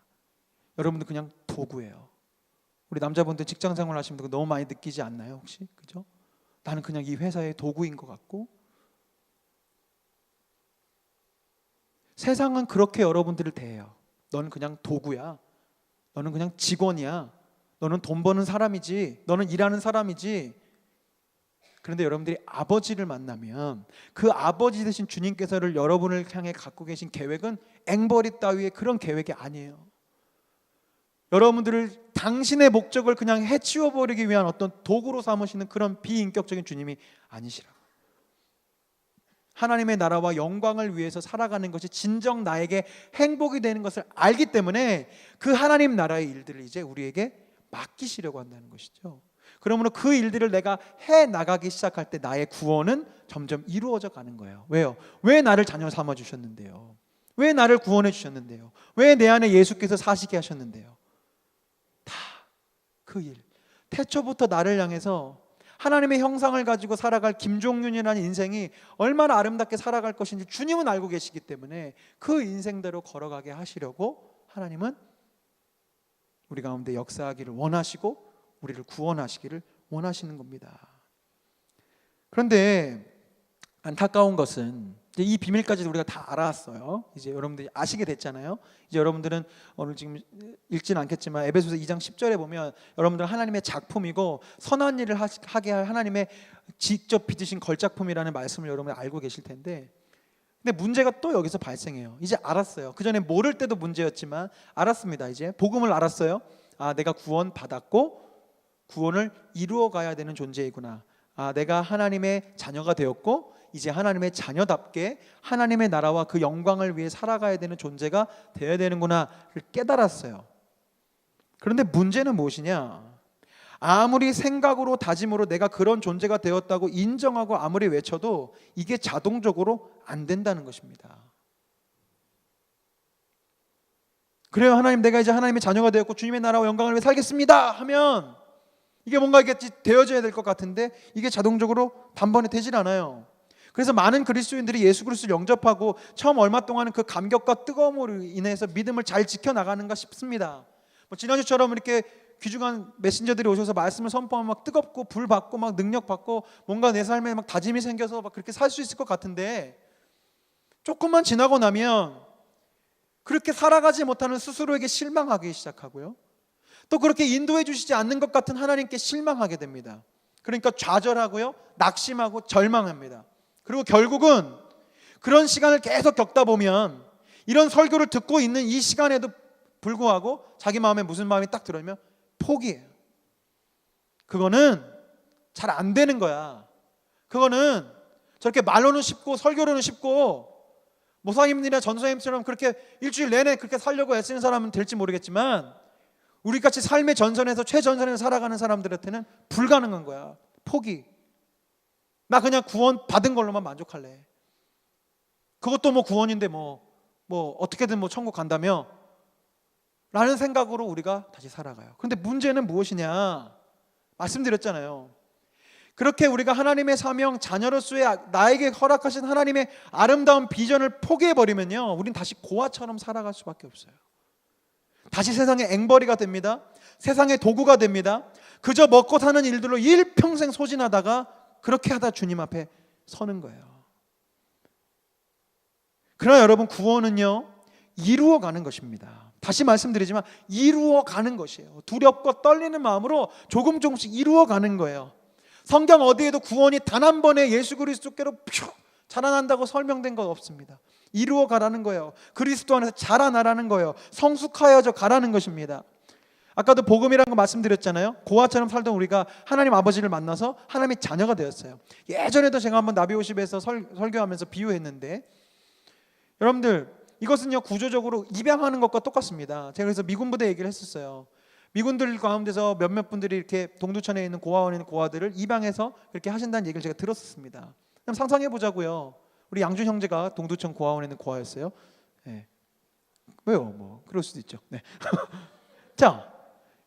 여러분들 그냥 도구예요. 우리 남자분들 직장생활 하시면 너무 많이 느끼지 않나요 혹시? 그죠? 나는 그냥 이 회사의 도구인 것 같고, 세상은 그렇게 여러분들을 대해요. 너는 그냥 도구야. 너는 그냥 직원이야. 너는 돈 버는 사람이지. 너는 일하는 사람이지. 그런데 여러분들이 아버지를 만나면 그 아버지 되신 주님께서를 여러분을 향해 갖고 계신 계획은 앵벌이 따위의 그런 계획이 아니에요. 여러분들을 당신의 목적을 그냥 해치워버리기 위한 어떤 도구로 삼으시는 그런 비인격적인 주님이 아니시라고. 하나님의 나라와 영광을 위해서 살아가는 것이 진정 나에게 행복이 되는 것을 알기 때문에 그 하나님 나라의 일들을 이제 우리에게 맡기시려고 한다는 것이죠. 그러므로 그 일들을 내가 해나가기 시작할 때 나의 구원은 점점 이루어져 가는 거예요. 왜요? 왜 나를 자녀 삼아 주셨는데요? 왜 나를 구원해 주셨는데요? 왜 내 안에 예수께서 사시게 하셨는데요? 다 그 일. 태초부터 나를 향해서 하나님의 형상을 가지고 살아갈 김종윤이라는 인생이 얼마나 아름답게 살아갈 것인지 주님은 알고 계시기 때문에 그 인생대로 걸어가게 하시려고 하나님은 우리 가운데 역사하기를 원하시고 우리를 구원하시기를 원하시는 겁니다. 그런데 안타까운 것은 이 비밀까지 우리가 다 알았어요. 이제 여러분들이 아시게 됐잖아요. 이제 여러분들은 오늘 지금 읽지는 않겠지만 에베소서 2장 10절에 보면 여러분들은 하나님의 작품이고 선한 일을 하게 할 하나님의 직접 빚으신 걸작품이라는 말씀을 여러분이 알고 계실 텐데, 근데 문제가 또 여기서 발생해요. 이제 알았어요. 그 전에 모를 때도 문제였지만 알았습니다. 이제 복음을 알았어요. 아, 내가 구원 받았고 구원을 이루어 가야 되는 존재이구나. 아, 내가 하나님의 자녀가 되었고 이제 하나님의 자녀답게 하나님의 나라와 그 영광을 위해 살아가야 되는 존재가 되어야 되는구나를 깨달았어요. 그런데 문제는 무엇이냐? 아무리 생각으로 다짐으로 내가 그런 존재가 되었다고 인정하고 아무리 외쳐도 이게 자동적으로 안 된다는 것입니다. 그래요, 하나님, 내가 이제 하나님의 자녀가 되었고 주님의 나라와 영광을 위해 살겠습니다 하면 이게 뭔가 이게 되어져야 될 것 같은데 이게 자동적으로 단번에 되질 않아요. 그래서 많은 그리스도인들이 예수 그리스도를 영접하고 처음 얼마 동안은 그 감격과 뜨거움으로 인해서 믿음을 잘 지켜나가는가 싶습니다. 지난주처럼 이렇게 귀중한 메신저들이 오셔서 말씀을 선포하면 막 뜨겁고 불 받고 막 능력 받고 뭔가 내 삶에 막 다짐이 생겨서 막 그렇게 살 수 있을 것 같은데, 조금만 지나고 나면 그렇게 살아가지 못하는 스스로에게 실망하기 시작하고요, 또 그렇게 인도해 주시지 않는 것 같은 하나님께 실망하게 됩니다. 그러니까 좌절하고요, 낙심하고 절망합니다. 그리고 결국은 그런 시간을 계속 겪다 보면 이런 설교를 듣고 있는 이 시간에도 불구하고 자기 마음에 무슨 마음이 딱 들어오면 포기해요. 그거는 잘 안 되는 거야. 그거는 저렇게 말로는 쉽고 설교로는 쉽고 목사님들이나 전도사님처럼 그렇게 일주일 내내 그렇게 살려고 애쓰는 사람은 될지 모르겠지만 우리같이 삶의 전선에서 최전선에서 살아가는 사람들한테는 불가능한 거야. 포기. 나 그냥 구원 받은 걸로만 만족할래. 그것도 뭐 구원인데 뭐 어떻게든 뭐 천국 간다며 라는 생각으로 우리가 다시 살아가요. 그런데 문제는 무엇이냐? 말씀드렸잖아요. 그렇게 우리가 하나님의 사명 자녀로서의 나에게 허락하신 하나님의 아름다운 비전을 포기해버리면요, 우린 다시 고아처럼 살아갈 수밖에 없어요. 다시 세상의 앵벌이가 됩니다. 세상의 도구가 됩니다. 그저 먹고 사는 일들로 일평생 소진하다가 그렇게 하다 주님 앞에 서는 거예요. 그러나 여러분, 구원은요 이루어가는 것입니다. 다시 말씀드리지만 이루어가는 것이에요. 두렵고 떨리는 마음으로 조금씩 이루어가는 거예요. 성경 어디에도 구원이 단 한 번에 예수 그리스도께로 자라난다고 설명된 것 없습니다. 이루어가라는 거예요. 그리스도 안에서 자라나라는 거예요. 성숙하여져 가라는 것입니다. 아까도 복음이라는 거 말씀드렸잖아요. 고아처럼 살던 우리가 하나님 아버지를 만나서 하나님의 자녀가 되었어요. 예전에도 제가 한번 나비오십에서 설교하면서 비유했는데, 여러분들 이것은요 구조적으로 입양하는 것과 똑같습니다. 제가 그래서 미군 부대 얘기를 했었어요. 미군들 가운데서 몇몇 분들이 이렇게 동두천에 있는 고아원에 있는 고아들을 입양해서 그렇게 하신다는 얘기를 제가 들었었습니다. 그럼 상상해 보자고요. 우리 양준 형제가 동두천 고아원에 있는 고아였어요. 네. 왜요? 뭐 그럴 수도 있죠. 네. 자,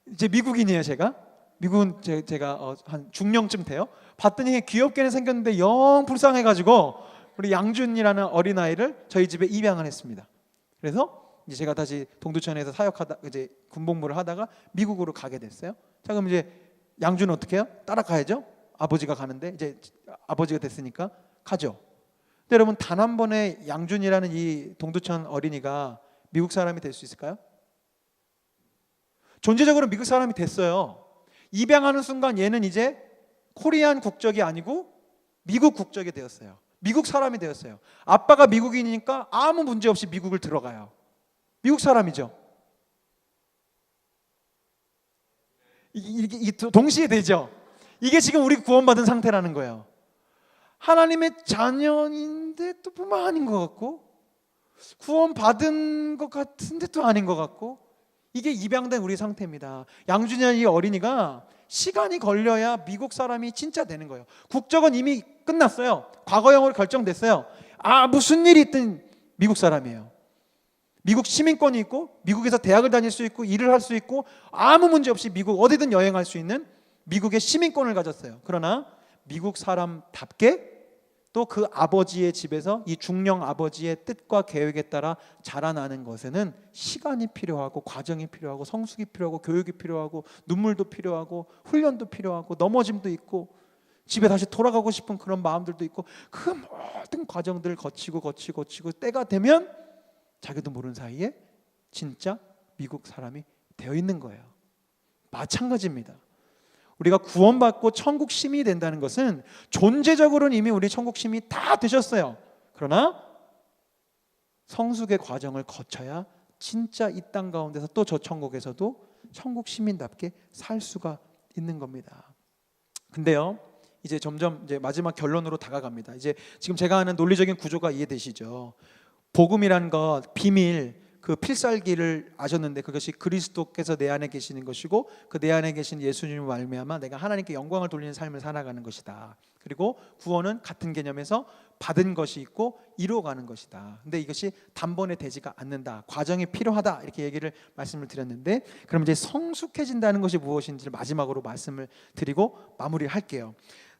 이제 미국인이에요 제가. 미국은 제가 한 중령쯤 돼요. 봤더니 귀엽게는 생겼는데 영 불쌍해가지고 우리 양준이라는 어린아이를 저희 집에 입양을 했습니다. 그래서 이제 제가 다시 동두천에서 사역하다 이제 군복무를 하다가 미국으로 가게 됐어요. 자, 그럼 이제 양준은 어떻게 해요? 따라가야죠. 아버지가 가는데 이제 아버지가 됐으니까 가죠. 근데 여러분, 단 한 번에 양준이라는 이 동두천 어린이가 미국 사람이 될 수 있을까요? 존재적으로 미국 사람이 됐어요. 입양하는 순간 얘는 이제 코리안 국적이 아니고 미국 국적이 되었어요. 미국 사람이 되었어요. 아빠가 미국인이니까 아무 문제 없이 미국을 들어가요. 미국 사람이죠. 이게 동시에 되죠. 이게 지금 우리 구원받은 상태라는 거예요. 하나님의 자녀인데 또 뿐만 아닌 것 같고, 구원받은 것 같은데 또 아닌 것 같고, 이게 입양된 우리 상태입니다. 양준이 이 어린이가 시간이 걸려야 미국 사람이 진짜 되는 거예요. 국적은 이미 끝났어요. 과거형으로 결정됐어요. 무슨 일이 있든 미국 사람이에요. 미국 시민권이 있고, 미국에서 대학을 다닐 수 있고, 일을 할 수 있고, 아무 문제 없이 미국 어디든 여행할 수 있는 미국의 시민권을 가졌어요. 그러나 미국 사람답게 또 그 아버지의 집에서 이 중령 아버지의 뜻과 계획에 따라 자라나는 것에는 시간이 필요하고, 과정이 필요하고, 성숙이 필요하고, 교육이 필요하고, 눈물도 필요하고, 훈련도 필요하고, 넘어짐도 있고, 집에 다시 돌아가고 싶은 그런 마음들도 있고, 그 모든 과정들을 거치고 때가 되면 자기도 모르는 사이에 진짜 미국 사람이 되어 있는 거예요. 마찬가지입니다. 우리가 구원받고 천국 시민이 된다는 것은 존재적으로는 이미 우리 천국 시민이 다 되셨어요. 그러나 성숙의 과정을 거쳐야 진짜 이 땅 가운데서 또 저 천국에서도 천국 시민답게 살 수가 있는 겁니다. 근데요, 이제 점점 이제 마지막 결론으로 다가갑니다. 이제 지금 제가 하는 논리적인 구조가 이해되시죠? 복음이라는 것, 비밀, 그 필살기를 아셨는데 그것이 그리스도께서 내 안에 계시는 것이고, 그 내 안에 계신 예수님을 말미암아 내가 하나님께 영광을 돌리는 삶을 살아가는 것이다. 그리고 구원은 같은 개념에서 받은 것이 있고 이루어가는 것이다. 근데 이것이 단번에 되지가 않는다. 과정이 필요하다. 이렇게 얘기를 말씀을 드렸는데, 그럼 이제 성숙해진다는 것이 무엇인지를 마지막으로 말씀을 드리고 마무리할게요.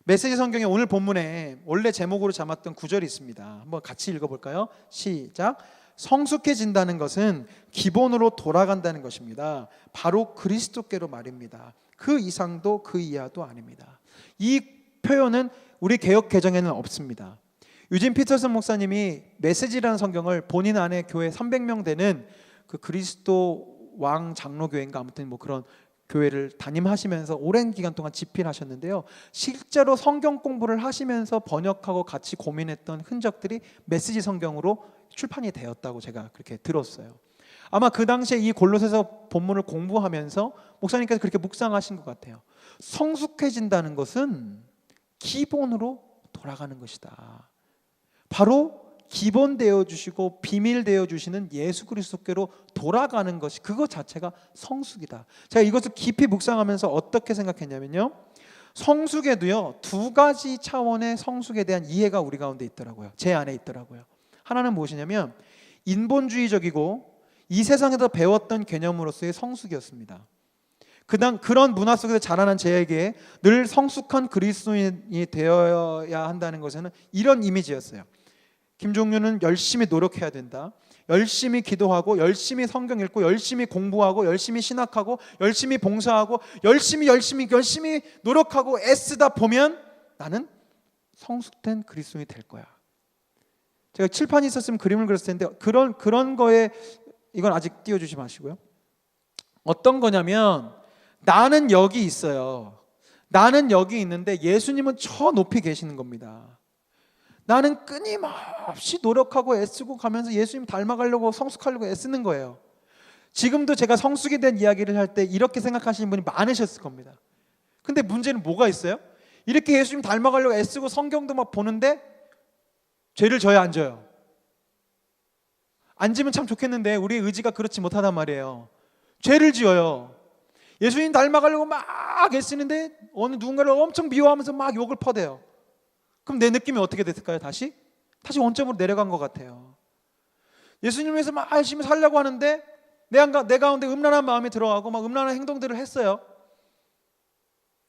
메시지 성경의 오늘 본문에 원래 제목으로 잡았던 구절이 있습니다. 한번 같이 읽어볼까요? 시작. 성숙해진다는 것은 기본으로 돌아간다는 것입니다. 바로 그리스도께로 말입니다. 그 이상도 그 이하도 아닙니다. 이 표현은 우리 개역 개정에는 없습니다. 유진 피터슨 목사님이 메시지라는 성경을 본인 안에 교회 300명 되는 그 그리스도 왕 장로교회인가 아무튼 뭐 그런 교회를 담임하시면서 오랜 기간 동안 집필하셨는데요. 실제로 성경 공부를 하시면서 번역하고 같이 고민했던 흔적들이 메시지 성경으로 출판이 되었다고 제가 그렇게 들었어요. 아마 그 당시에 이 골로새서 본문을 공부하면서 목사님께서 그렇게 묵상하신 것 같아요. 성숙해진다는 것은 기본으로 돌아가는 것이다. 바로 기본 되어 주시고 비밀 되어 주시는 예수 그리스도께로 돌아가는 것이, 그것 자체가 성숙이다. 제가 이것을 깊이 묵상하면서 어떻게 생각했냐면요, 성숙에도요 두 가지 차원의 성숙에 대한 이해가 우리 가운데 있더라고요. 제 안에 있더라고요. 하나는 무엇이냐면 인본주의적이고 이 세상에서 배웠던 개념으로서의 성숙이었습니다. 그런 문화 속에서 자라난 제에게 늘 성숙한 그리스도인이 되어야 한다는 것에는 이런 이미지였어요. 김종윤은 열심히 노력해야 된다. 열심히 기도하고 열심히 성경 읽고 열심히 공부하고 열심히 신학하고 열심히 봉사하고 열심히 노력하고 애쓰다 보면 나는 성숙된 그리스도인이 될 거야. 제가 칠판이 있었으면 그림을 그렸을 텐데 그런 거에 이건 아직 띄워주지 마시고요. 어떤 거냐면 나는 여기 있어요. 나는 여기 있는데 예수님은 저 높이 계시는 겁니다. 나는 끊임없이 노력하고 애쓰고 가면서 예수님 닮아가려고 성숙하려고 애쓰는 거예요. 지금도 제가 성숙에 대한 이야기를 할 때 이렇게 생각하시는 분이 많으셨을 겁니다. 근데 문제는 뭐가 있어요? 이렇게 예수님 닮아가려고 애쓰고 성경도 막 보는데 죄를 져야 안 져요? 안 지면 참 좋겠는데 우리의 의지가 그렇지 못하단 말이에요. 죄를 지어요. 예수님 닮아가려고 막 애쓰는데 어느 누군가를 엄청 미워하면서 막 욕을 퍼대요. 그럼 내 느낌이 어떻게 됐을까요? 다시 원점으로 내려간 것 같아요. 예수님을 위해서 막 열심히 살려고 하는데 내 가운데 음란한 마음이 들어가고 막 음란한 행동들을 했어요.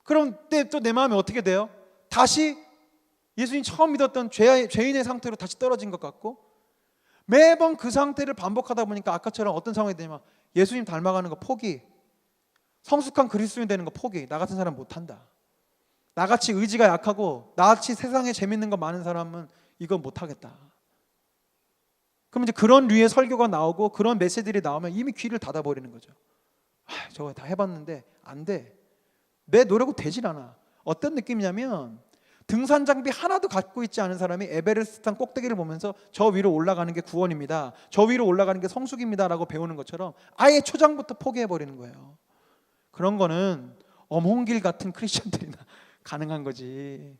그럼 또 내 마음이 어떻게 돼요? 다시 예수님 처음 믿었던 죄인의 상태로 다시 떨어진 것 같고, 매번 그 상태를 반복하다 보니까 아까처럼 어떤 상황이 되냐면 예수님 닮아가는 거 포기, 성숙한 그리스도인 되는 거 포기. 나 같은 사람 못한다. 나같이 의지가 약하고 나같이 세상에 재밌는 거 많은 사람은 이건 못하겠다. 그럼 이제 그런 류의 설교가 나오고 그런 메시지들이 나오면 이미 귀를 닫아버리는 거죠. 저거 다 해봤는데 안 돼. 내 노력은 되질 않아. 어떤 느낌이냐면 등산 장비 하나도 갖고 있지 않은 사람이 에베레스트 산 꼭대기를 보면서 저 위로 올라가는 게 구원입니다, 저 위로 올라가는 게 성숙입니다 라고 배우는 것처럼 아예 초장부터 포기해버리는 거예요. 그런 거는 엄홍길 같은 크리스천들이나 가능한 거지,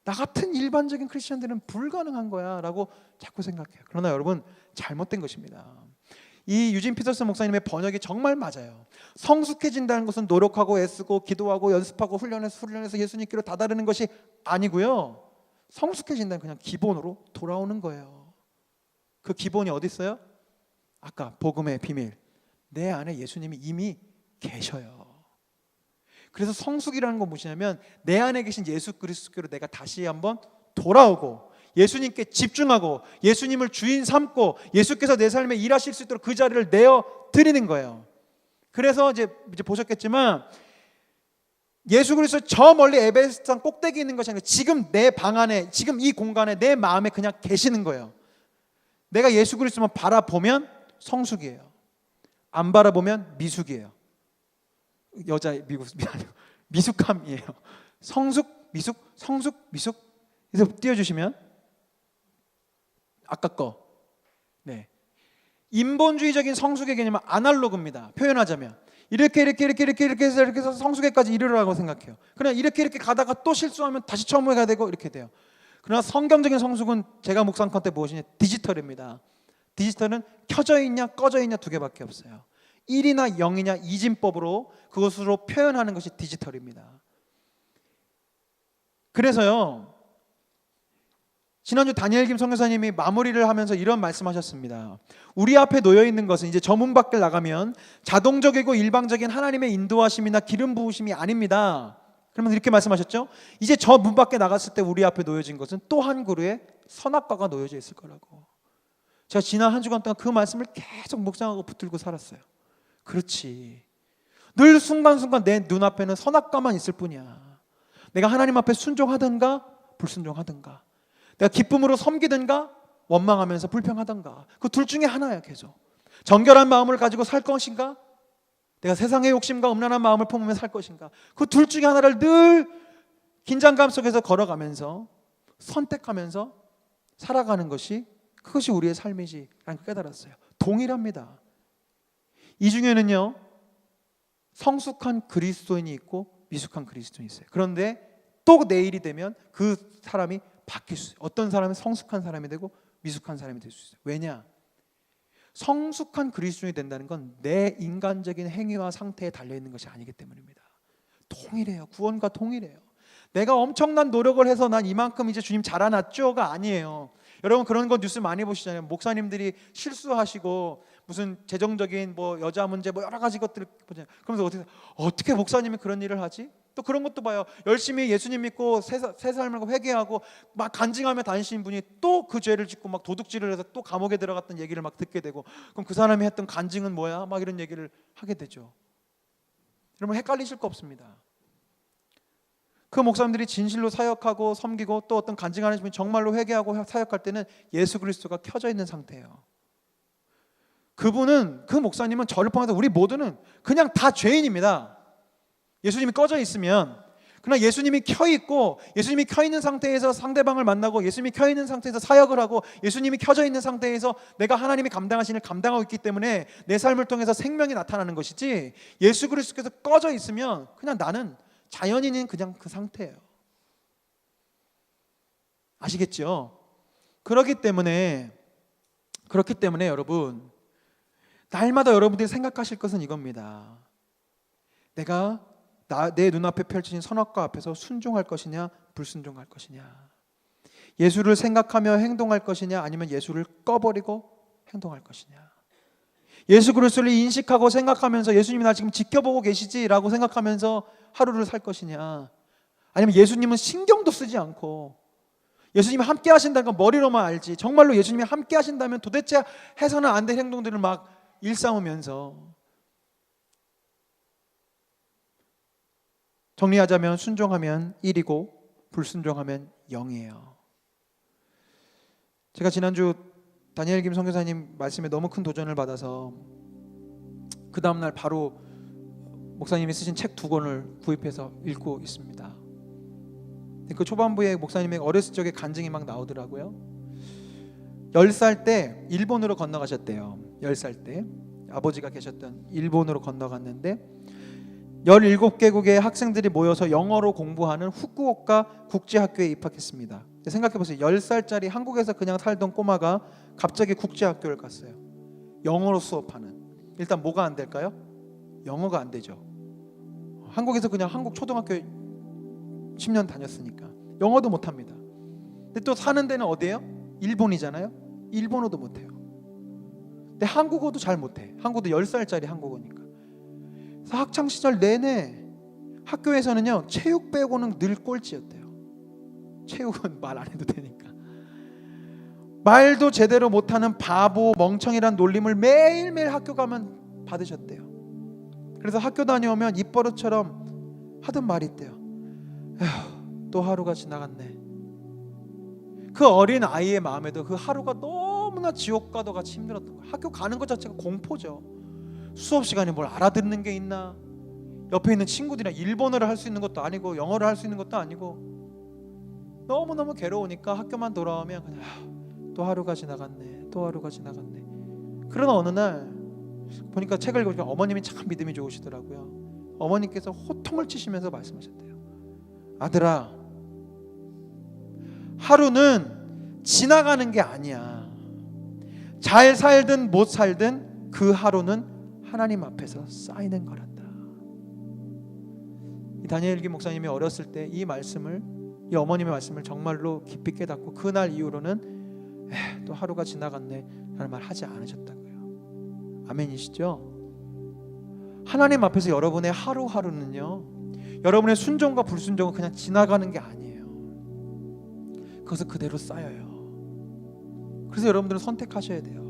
나 같은 일반적인 크리스천들은 불가능한 거야 라고 자꾸 생각해요. 그러나 여러분, 잘못된 것입니다. 이 유진 피터슨 목사님의 번역이 정말 맞아요. 성숙해진다는 것은 노력하고 애쓰고 기도하고 연습하고 훈련해서 예수님께로 다다르는 것이 아니고요, 성숙해진다는 그냥 기본으로 돌아오는 거예요. 그 기본이 어디 있어요? 아까 복음의 비밀, 내 안에 예수님이 이미 계셔요. 그래서 성숙이라는 건 무엇이냐면 내 안에 계신 예수 그리스도께로 내가 다시 한번 돌아오고 예수님께 집중하고 예수님을 주인 삼고 예수께서 내 삶에 일하실 수 있도록 그 자리를 내어 드리는 거예요. 그래서 이제 보셨겠지만 예수 그리스도 저 멀리 에베레스트 산 꼭대기 있는 것이 아니라 지금 내 방 안에, 지금 이 공간에 내 마음에 그냥 계시는 거예요. 내가 예수 그리스도만 바라보면 성숙이에요. 안 바라보면 미숙이에요. 여자 미숙함이에요. 성숙, 미숙, 성숙, 미숙. 그래서 띄워주시면 아까 거. 네. 인본주의적인 성숙의 개념은 아날로그입니다. 표현하자면 이렇게 해서 성숙에까지 이르라고 생각해요. 그러나 이렇게 가다가 또 실수하면 다시 처음으로 가야 되고 이렇게 돼요. 그러나 성경적인 성숙은 제가 묵상컨대 무엇이냐, 디지털입니다. 디지털은 켜져 있냐 꺼져 있냐 두 개밖에 없어요. 1이나 0이냐 이진법으로 그것으로 표현하는 것이 디지털입니다. 그래서요, 지난주 다니엘 김 선교사님이 마무리를 하면서 이런 말씀하셨습니다. 우리 앞에 놓여 있는 것은 이제 저 문 밖을 나가면 자동적이고 일방적인 하나님의 인도하심이나 기름 부으심이 아닙니다. 그러면서 이렇게 말씀하셨죠. 이제 저 문 밖에 나갔을 때 우리 앞에 놓여진 것은 또 한 그루의 선악과가 놓여져 있을 거라고. 제가 지난 한 주간 동안 그 말씀을 계속 묵상하고 붙들고 살았어요. 그렇지, 늘 순간순간 내 눈앞에는 선악과만 있을 뿐이야. 내가 하나님 앞에 순종하든가 불순종하든가, 내가 기쁨으로 섬기든가 원망하면서 불평하든가, 그 둘 중에 하나야. 계속 정결한 마음을 가지고 살 것인가, 내가 세상의 욕심과 음란한 마음을 품으며 살 것인가, 그 둘 중에 하나를 늘 긴장감 속에서 걸어가면서 선택하면서 살아가는 것이, 그것이 우리의 삶이지 라는 걸 깨달았어요. 동일합니다. 이 중에는요, 성숙한 그리스도인이 있고 미숙한 그리스도인이 있어요. 그런데 또 내일이 되면 그 사람이 바뀔 수 있어요. 어떤 사람은 성숙한 사람이 되고 미숙한 사람이 될 수 있어요. 왜냐? 성숙한 그리스도인이 된다는 건 내 인간적인 행위와 상태에 달려있는 것이 아니기 때문입니다. 동일해요. 구원과 동일해요. 내가 엄청난 노력을 해서 난 이만큼 이제 주님 잘해놨죠가 아니에요. 여러분 그런 거 뉴스 많이 보시잖아요. 목사님들이 실수하시고 무슨 재정적인 뭐 여자 문제 뭐 여러 가지 것들을 보잖아요. 그러면서 어떻게 목사님이 그런 일을 하지? 또 그런 것도 봐요. 열심히 예수님 믿고 새 삶을 회개하고 막 간증하며 다니시는 분이 또 그 죄를 짓고 막 도둑질을 해서 또 감옥에 들어갔던 얘기를 막 듣게 되고, 그럼 그 사람이 했던 간증은 뭐야? 막 이런 얘기를 하게 되죠. 여러분 헷갈리실 거 없습니다. 그 목사님들이 진실로 사역하고 섬기고 또 어떤 간증하는 분이 정말로 회개하고 사역할 때는 예수 그리스도가 켜져 있는 상태예요. 그분은, 그 목사님은 저를 포함해서 우리 모두는 그냥 다 죄인입니다. 예수님이 꺼져 있으면. 그러나 예수님이 켜 있고 예수님이 켜 있는 상태에서 상대방을 만나고 예수님이 켜 있는 상태에서 사역을 하고 예수님이 켜져 있는 상태에서 내가 하나님이 감당하신 일을 감당하고 있기 때문에 내 삶을 통해서 생명이 나타나는 것이지, 예수 그리스도께서 꺼져 있으면 그냥 나는 자연인인 그냥 그 상태예요. 아시겠죠? 그렇기 때문에 여러분, 날마다 여러분들이 생각하실 것은 이겁니다. 내가 내 눈앞에 펼쳐진 선악과 앞에서 순종할 것이냐 불순종할 것이냐, 예수를 생각하며 행동할 것이냐 아니면 예수를 꺼버리고 행동할 것이냐. 예수 그리스도를 인식하고 생각하면서 예수님이 나 지금 지켜보고 계시지라고 생각하면서 하루를 살 것이냐, 아니면 예수님은 신경도 쓰지 않고 예수님이 함께 하신다는 건 머리로만 알지 정말로 예수님이 함께 하신다면 도대체 해서는 안 될 행동들을 막 일삼으면서, 정리하자면 순종하면 1이고 불순종하면 0이에요. 제가 지난주 다니엘 김 선교사님 말씀에 너무 큰 도전을 받아서 그 다음날 바로 목사님이 쓰신 책 2권을 구입해서 읽고 있습니다. 그 초반부에 목사님의 어렸을 적의 간증이 막 나오더라고요. 10살 때 일본으로 건너가셨대요. 10살 때 아버지가 계셨던 일본으로 건너갔는데 17개국의 학생들이 모여서 영어로 공부하는 후쿠오카 국제학교에 입학했습니다. 생각해보세요. 10살짜리 한국에서 그냥 살던 꼬마가 갑자기 국제학교를 갔어요. 영어로 수업하는. 일단 뭐가 안 될까요? 영어가 안 되죠. 한국에서 그냥 한국 초등학교 10년 다녔으니까 영어도 못합니다. 근데 또 사는 데는 어디예요? 일본이잖아요. 일본어도 못해요. 근데 한국어도 잘 못해. 한국도 10살짜리 한국어니까. 그래서 학창시절 내내 학교에서는요 체육 빼고는 늘 꼴찌였대요. 체육은 말 안 해도 되니까. 말도 제대로 못하는 바보 멍청이란 놀림을 매일매일 학교 가면 받으셨대요. 그래서 학교 다녀오면 입버릇처럼 하던 말이 있대요. 에휴, 또 하루가 지나갔네. 그 어린 아이의 마음에도 그 하루가 너무나 지옥과도 같이 힘들었던 거예요. 학교 가는 것 자체가 공포죠. 수업 시간에 뭘 알아듣는 게 있나, 옆에 있는 친구들이랑 일본어를 할 수 있는 것도 아니고 영어를 할 수 있는 것도 아니고 너무너무 괴로우니까 학교만 돌아오면 그냥 또 하루가 지나갔네, 또 하루가 지나갔네. 그러나 어느 날 보니까 책을 읽으니까 어머님이 참 믿음이 좋으시더라고요. 어머니께서 호통을 치시면서 말씀하셨대요. 아들아, 하루는 지나가는 게 아니야. 잘 살든 못 살든 그 하루는 하나님 앞에서 쌓이는 거란다. 이 다니엘 김 목사님이 어렸을 때 이 말씀을, 이 어머님의 말씀을 정말로 깊이 깨닫고 그날 이후로는 또 하루가 지나갔네 라는 말 하지 않으셨다고요. 아멘이시죠? 하나님 앞에서 여러분의 하루하루는요, 여러분의 순종과 불순종은 그냥 지나가는 게 아니에요. 그것은 그대로 쌓여요. 그래서 여러분들은 선택하셔야 돼요.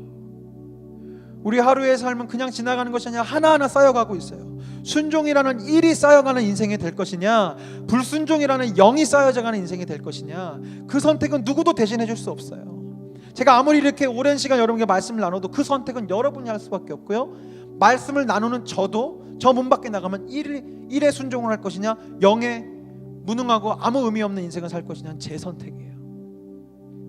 우리 하루의 삶은 그냥 지나가는 것이 아니라 하나하나 쌓여가고 있어요. 순종이라는 1이 쌓여가는 인생이 될 것이냐, 불순종이라는 0이 쌓여져가는 인생이 될 것이냐, 그 선택은 누구도 대신해 줄 수 없어요. 제가 아무리 이렇게 오랜 시간 여러분께 말씀을 나눠도 그 선택은 여러분이 할 수밖에 없고요, 말씀을 나누는 저도 저 문 밖에 나가면 1의 순종을 할 것이냐, 0의 무능하고 아무 의미 없는 인생을 살 것이냐는 제 선택이에요.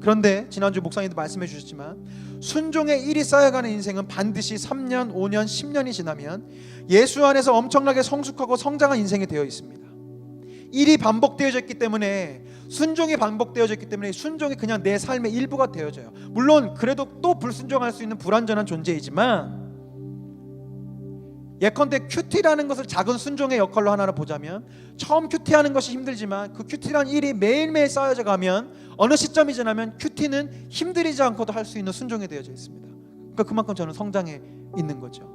그런데 지난주 목사님도 말씀해 주셨지만 순종의 1이 쌓여가는 인생은 반드시 3년, 5년, 10년이 지나면 예수 안에서 엄청나게 성숙하고 성장한 인생이 되어 있습니다. 1이 반복되어져 있기 때문에, 순종이 반복되어져 있기 때문에 순종이 그냥 내 삶의 일부가 되어져요. 물론 그래도 또 불순종할 수 있는 불완전한 존재이지만, 예컨대 큐티라는 것을 작은 순종의 역할로 하나 보자면, 처음 큐티하는 것이 힘들지만 그 큐티라는 일이 매일매일 쌓여져 가면 어느 시점이 지나면 큐티는 힘들이지 않고도 할 수 있는 순종이 되어져 있습니다. 그러니까 그만큼 저는 성장해 있는 거죠.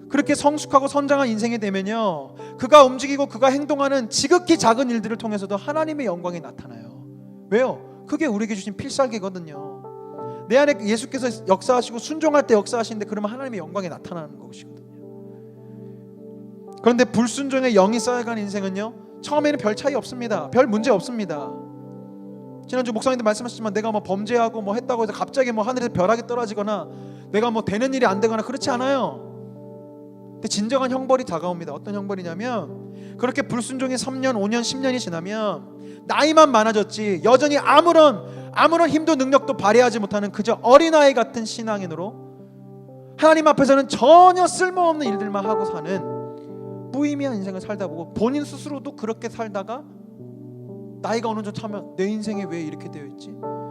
그렇게 성숙하고 성장한 인생이 되면요, 그가 움직이고 그가 행동하는 지극히 작은 일들을 통해서도 하나님의 영광이 나타나요. 왜요? 그게 우리에게 주신 필살기거든요. 내 안에 예수께서 역사하시고 순종할 때 역사하시는데, 그러면 하나님의 영광이 나타나는 것이거든요. 그런데 불순종의 0이 쌓여간 인생은요, 처음에는 별 차이 없습니다. 별 문제 없습니다. 지난주 목사님도 말씀하셨지만, 내가 뭐 범죄하고 뭐 했다고 해서 갑자기 뭐 하늘에서 벼락이 떨어지거나 내가 뭐 되는 일이 안 되거나 그렇지 않아요. 근데 진정한 형벌이 다가옵니다. 어떤 형벌이냐면, 그렇게 불순종이 3년, 5년, 10년이 지나면 나이만 많아졌지 여전히 아무런 힘도 능력도 발휘하지 못하는 그저 어린아이 같은 신앙인으로 하나님 앞에서는 전혀 쓸모없는 일들만 하고 사는 무의미한 인생을 살다 보고, 본인 스스로도 그렇게 살다가 나이가 어느 정도 차면 내 인생이 왜 이렇게 되어 있지?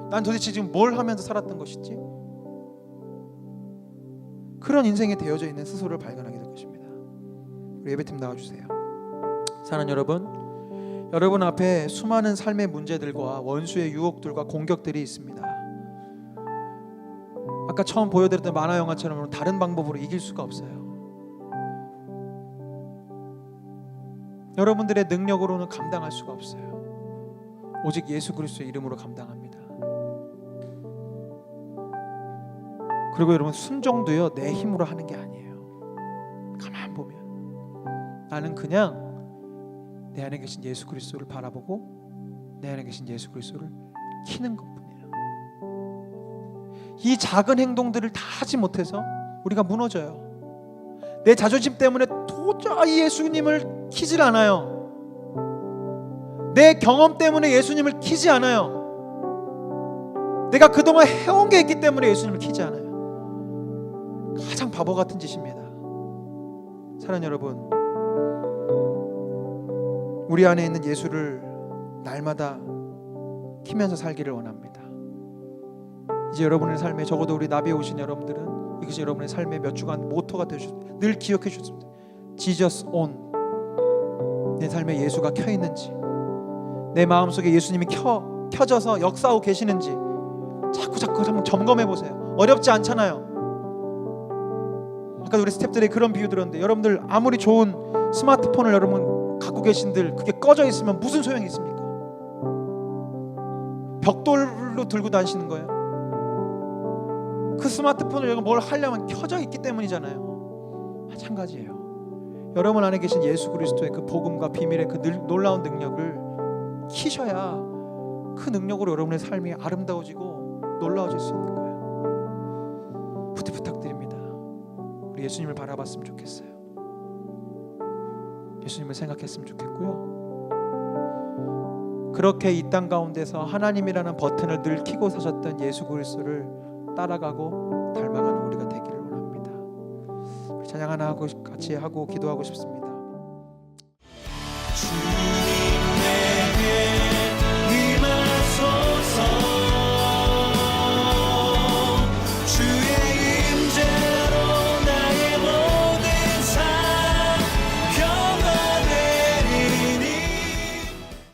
난 도대체 지금 뭘 하면서 살았던 것이지? 그런 인생이 되어져 있는 스스로를 발견하게 될 것입니다. 우리 예배팀 나와주세요. 사랑하는 여러분 앞에 수많은 삶의 문제들과 원수의 유혹들과 공격들이 있습니다. 아까 처음 보여드렸던 만화 영화처럼 다른 방법으로 이길 수가 없어요. 여러분들의 능력으로는 감당할 수가 없어요. 오직 예수 그리스도의 이름으로 감당합니다. 그리고 여러분, 순종도요 내 힘으로 하는 게 아니에요. 가만 보면 나는 그냥 내 안에 계신 예수 그리스도를 바라보고 내 안에 계신 예수 그리스도를 키는 것뿐이에요. 이 작은 행동들을 다 하지 못해서 우리가 무너져요. 내 자존심 때문에 도저히 예수님을 키질 않아요. 내 경험 때문에 예수님을 키지 않아요. 내가 그동안 해온 게 있기 때문에 예수님을 키지 않아요. 가장 바보 같은 짓입니다. 사랑하는 여러분, 우리 안에 있는 예수를 날마다 키면서 살기를 원합니다. 이제 여러분의 삶에, 적어도 우리 나비에 오신 여러분들은 이것이 여러분의 삶의 몇 주간 모토가 되셨습니다. 늘 기억해 주셨습니다. Jesus on. 내 삶에 예수가 켜 있는지, 내 마음속에 예수님이 켜져서 역사하고 계시는지 자꾸 한번 점검해 보세요. 어렵지 않잖아요. 아까 우리 스태프들이 그런 비유 들었는데, 여러분들 아무리 좋은 스마트폰을 여러분 갖고 계신들 그게 꺼져 있으면 무슨 소용이 있습니까? 벽돌로 들고 다니시는 거예요. 그 스마트폰을 여러분 뭘 하려면 켜져 있기 때문이잖아요. 마찬가지예요. 여러분 안에 계신 예수 그리스도의 그 복음과 비밀의 그 놀라운 능력을 키셔야 그 능력으로 여러분의 삶이 아름다워지고 놀라워질 수 있는 거예요. 부디 부탁드립니다. 우리 예수님을 바라봤으면 좋겠어요. 예수님을 생각했으면 좋겠고요. 그렇게 이 땅 가운데서 하나님이라는 버튼을 늘 켜고 사셨던 예수 그리스도를 따라가고 닮아가는 우리가 되기를 원합니다. 우리 찬양 하나 하고 같이 하고 기도하고 싶습니다.